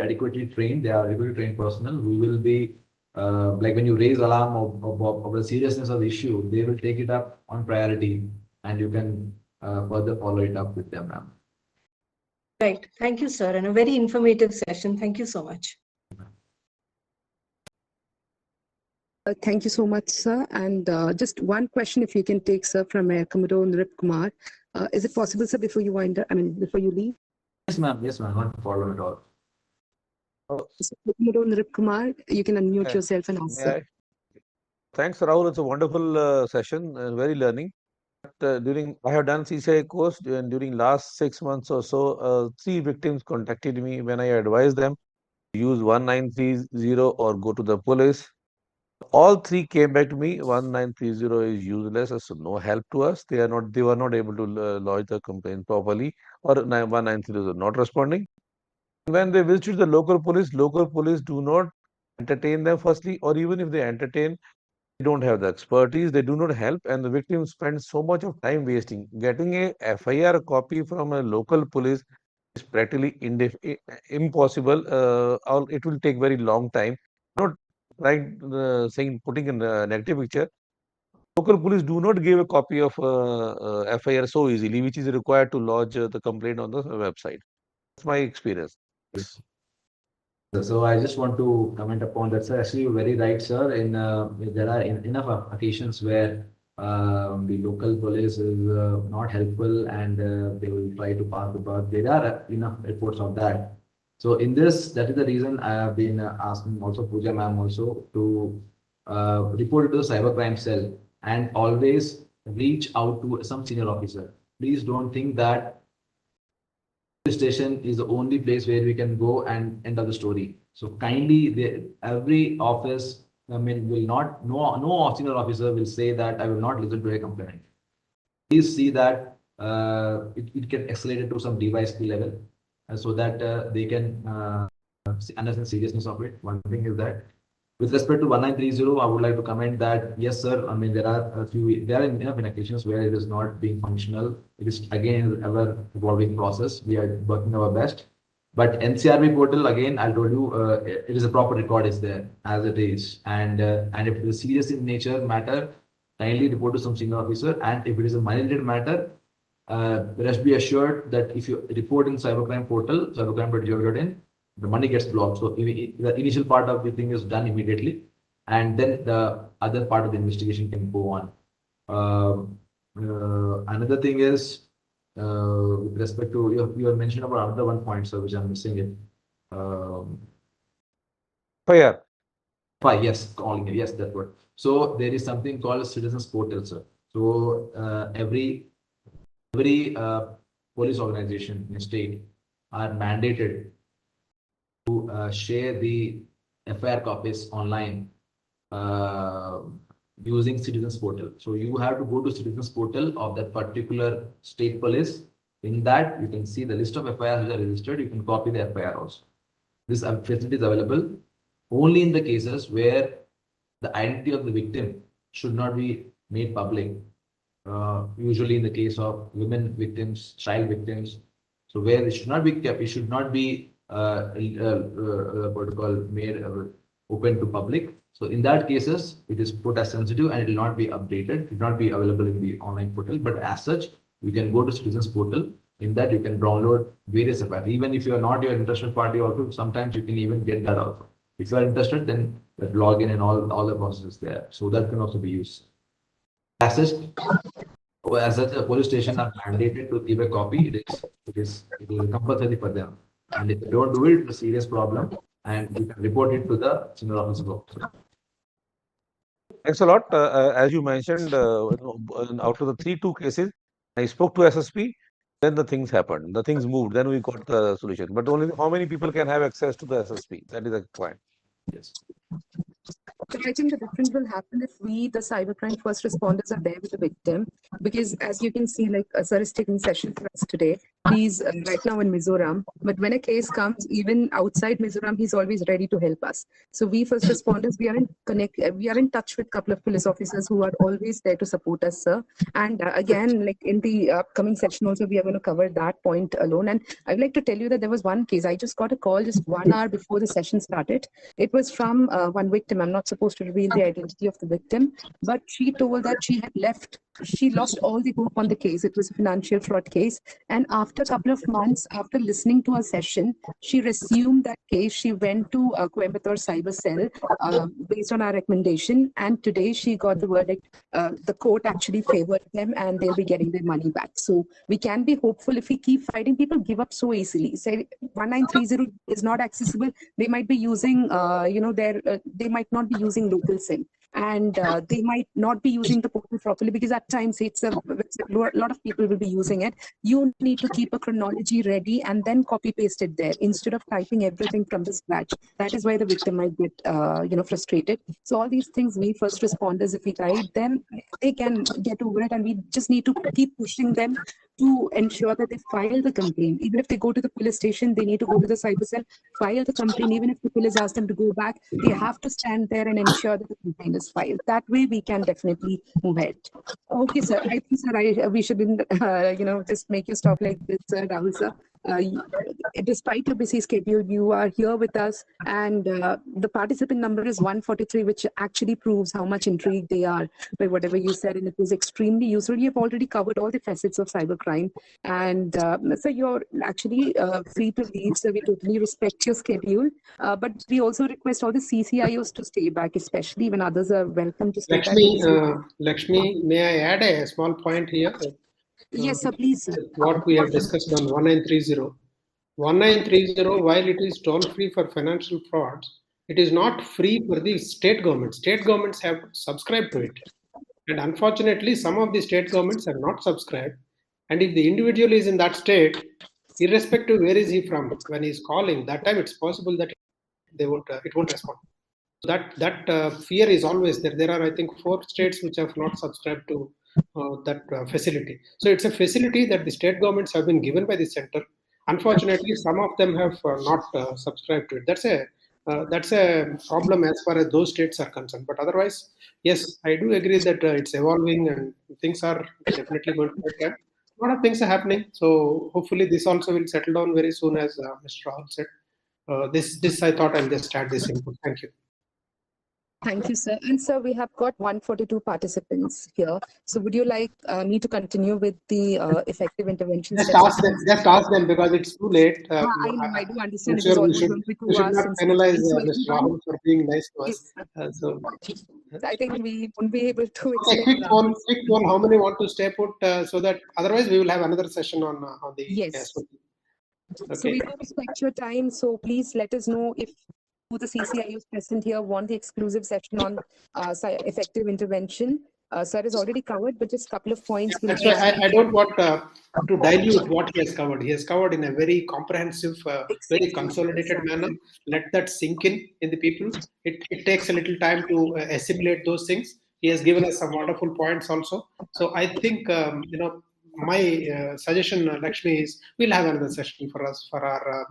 adequately trained. They are adequately trained personnel. We will be like when you raise alarm of the seriousness of the issue, they will take it up on priority, and you can further follow it up with them, ma'am. Right. Thank you, sir. And a very informative session. Thank you so much. Thank you so much, sir. And just one question, if you can take, sir, from Commodore Nrip Kumar. Is it possible, sir, before you wind up, before you leave? Yes, ma'am. Yes, ma'am. Not a problem at all. Commodore Nrip Kumar, you can unmute yourself and answer. Thanks, Rahul. It's a wonderful session, very learning. During I have done CCI course, and during last 6 months or so, 3 victims contacted me when I advised them to use 1930 or go to the police. All 3 came back to me. 1930 is useless, so no help to us. They were not able to lodge the complaint properly, or 1930 is not responding. When they visited the local police do not entertain them firstly, or even if they entertain, they don't have the expertise, they do not help, and the victims spend so much of time wasting. Getting a FIR copy from a local police is practically impossible, or it will take very long time. Not like putting in a negative picture. Local police do not give a copy of FIR so easily, which is required to lodge the complaint on the website. That's my experience. So I just want to comment upon that, sir. Actually, you're very right, sir. There are enough occasions where the local police is not helpful, and they will try to park the bus. There are enough reports of that. So in this, that is the reason I have been asking also Pooja ma'am also to report it to the cybercrime cell and always reach out to some senior officer. Please don't think that station is the only place where we can go and end of the story. So kindly, every office, will not, no senior officer will say that I will not listen to a complaint. Please see that it can escalate it to some device level, so that they can understand seriousness of it. One thing is that. With respect to 1930, I would like to comment that, yes, sir, there are enough occasions where it is not being functional. It is, again, ever evolving process. We are working our best. But NCRB portal, again, I told you, it is a proper record is there as it is. And if it is serious in nature matter, kindly report to some senior officer. And if it is a minor matter, rest be assured that if you report in cybercrime portal, cybercrime.gov.in, the money gets blocked. So the initial part of the thing is done immediately, and then the other part of the investigation can go on. Another thing is with respect to you have mentioned about another one point, sir, which I'm missing it. FIR. Yes, calling it. Yes, that word. So there is something called citizens portal, sir. So every police organization in the state are mandated to share the FIR copies online using citizens portal. So you have to go to citizens portal of that particular state police. In that, you can see the list of FIRs which are registered. You can copy the FIR also. This facility is available only in the cases where the identity of the victim should not be made public. Usually in the case of women victims, child victims. So where it should not be kept, it should not be made open to public. So in that cases, it is put as sensitive and it will not be updated. It will not be available in the online portal. But as such, you can go to citizens portal. In that, you can download various FIR. Even if you are not your interested party, also sometimes you can even get that also. If you are interested, then that login and all the processes there. So that can also be used. As such, a police station are mandated to give a copy. It is compulsory for them. And if they don't do it, it's a serious problem, and you can report it to the senior officer. Thanks a lot. As you mentioned, out of the 2 cases, I spoke to SSP, then the things happened. The things moved, then we got the solution. But only how many people can have access to the SSP? That is the point. Yes. But I think the difference will happen if we, the cybercrime first responders, are there with the victim. Because as you can see, like sir is taking session for us today, He's right now in Mizoram, but when a case comes, even outside Mizoram, he's always ready to help us. So we first responders, we are in touch with a couple of police officers who are always there to support us, sir. And again, like in the upcoming session also, we are going to cover that point alone. And I'd like to tell you that there was one case. I just got a call just 1 hour before the session started. It was from one victim. I'm not supposed to reveal the identity of the victim, but she told that she had left. She lost all the hope on the case. It was a financial fraud case. And after a couple of months, after listening to a session, she resumed that case. She went to Coimbatore Cyber Cell based on our recommendation. And today she got the verdict. The court actually favored them and they'll be getting their money back. So we can be hopeful. If we keep fighting, people give up so easily. Say 1930 is not accessible. They might be using, they might not be using local SIM. And they might not be using the portal properly because at times it's a lot of people will be using it. You need to keep a chronology ready and then copy paste it there instead of typing everything from the scratch. That is why the victim might get frustrated. So all these things, we first responders, if we guide them, they can get over it, and we just need to keep pushing them to ensure that they file the complaint. Even if they go to the police station, they need to go to the cyber cell, file the complaint. Even if the police ask them to go back, they have to stand there and ensure that the complaint is filed. That way, we can definitely move ahead. Okay, sir. I think, sir, we should, just make you stop like this, Rahul, sir. Despite your busy schedule, you are here with us, and the participant number is 143, which actually proves how much intrigued they are by whatever you said, and it was extremely useful. You have already covered all the facets of cybercrime, and so you're actually free to leave, so we totally respect your schedule, but we also request all the CCIOs to stay back, especially when others are welcome to stay back. Lakshmi, may I add a small point here? Yes, sir, please, sir. What we have discussed on 1930. 1930, while it is toll free for financial frauds, it is not free for the state governments. State governments have subscribed to it. And unfortunately, some of the state governments have not subscribed. And if the individual is in that state, irrespective where is he from, when he's calling, that time it's possible that it won't respond. That fear is always there. There are, I think, 4 states which have not subscribed to that facility. So it's a facility that the state governments have been given by the center. Unfortunately, some of them have not subscribed to it. That's a problem as far as those states are concerned. But otherwise, yes, I do agree that it's evolving and things are definitely going to take time. A lot of things are happening. So hopefully this also will settle down very soon, as Mr. Rahul said. This I thought I'll just add this input. Thank you. Thank you, sir. And sir, we have got 142 participants here. So would you like me to continue with the effective intervention? Just ask them because it's too late. I do understand. I'm sure we should not penalize Mr. Rahul for being nice to us. So I think we won't be able to. Quick one. How many want to stay put? So that otherwise we will have another session on the. Yes. SOP. Okay. So we will respect your time. So please let us know if the CCIOs present here want the exclusive session on effective intervention. Sir is already covered, but just a couple of points. I don't want to dilute what he has covered. He has covered in a very comprehensive, very consolidated manner. Let that sink in the people. It takes a little time to assimilate those things. He has given us some wonderful points also. So I think, my suggestion, Lakshmi, is we'll have another session for us for our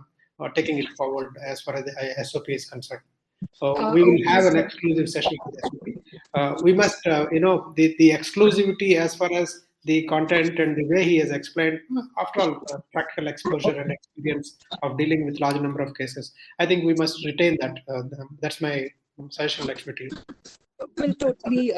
taking it forward as far as the SOP is concerned. So we will have an exclusive session for the SOP. We must, the exclusivity as far as the content and the way he has explained, after all, practical exposure and experience of dealing with large number of cases. I think we must retain that. That's my suggestion, Lakshmi, to you. Well, totally.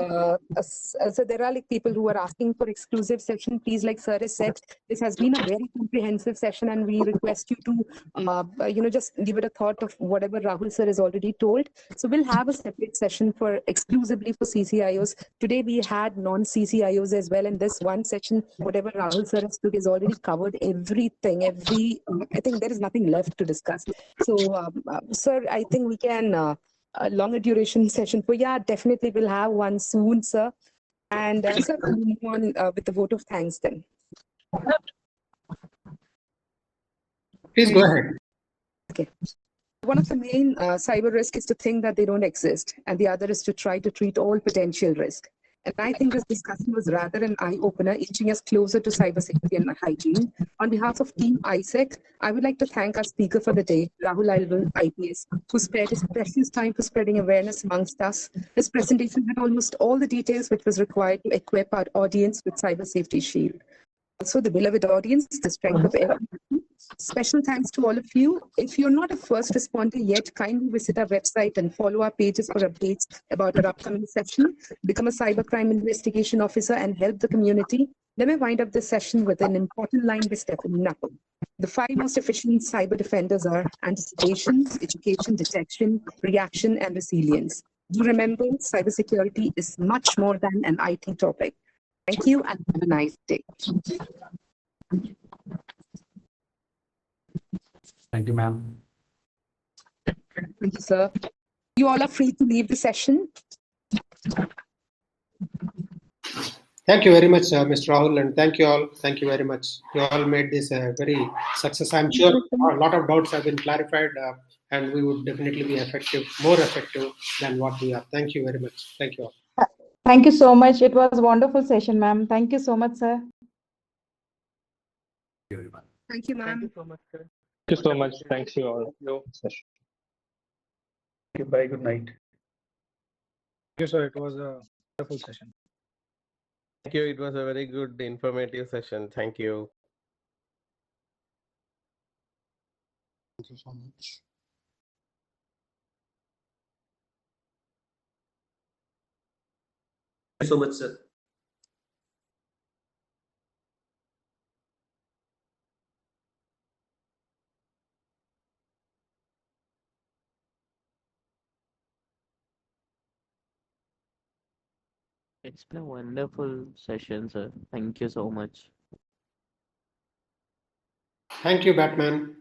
So there are like people who are asking for exclusive session. Please, like Sir has said, this has been a very comprehensive session, and we request you to, just give it a thought of whatever Rahul Sir has already told. So we'll have a separate session for exclusively for CCIOs. Today we had non-CCIOs as well, and this one session, whatever Rahul Sir has took, is already covered everything. I think there is nothing left to discuss. So, Sir, I think we can. A longer duration session for definitely we'll have one soon, sir. And sir, we'll move on with the vote of thanks then. Please go ahead. Okay. One of the main cyber risk is to think that they don't exist, and the other is to try to treat all potential risk. And I think this discussion was rather an eye-opener, inching us closer to cybersecurity and hygiene. On behalf of Team ISEC, I would like to thank our speaker for the day, Rahul Alwal, IPS, who spared his precious time for spreading awareness amongst us. His presentation had almost all the details which was required to equip our audience with Cyber Safety Shield. Also, the beloved audience, the strength of everyone. Special thanks to all of you. If you're not a first responder yet, kindly visit our website and follow our pages for updates about our upcoming session. Become a cybercrime investigation officer and help the community. Let me wind up this session with an important line by Stephanie Knuckle. The 5 most efficient cyber defenders are anticipation, education, detection, reaction, and resilience. Do remember, cybersecurity is much more than an IT topic. Thank you and have a nice day. Thank you, ma'am. Thank you, sir. You all are free to leave the session. Thank you very much, Mr. Rahul, and thank you all. Thank you very much. You all made this a very success. I'm sure a lot of doubts have been clarified, and we would definitely be effective, more effective than what we are. Thank you very much. Thank you all. Thank you so much. It was a wonderful session, ma'am. Thank you so much, sir. Thank you, everyone. Thank you, ma'am. so much, sir. Thank you so much. Thanks you all. Thank you. Bye. Good night. Thank you, sir. It was a wonderful session. Thank you. It was a very good, informative session. Thank you. Thank you so much. Thank you so much, sir. It's been a wonderful session, sir. Thank you so much. Thank you, Batman.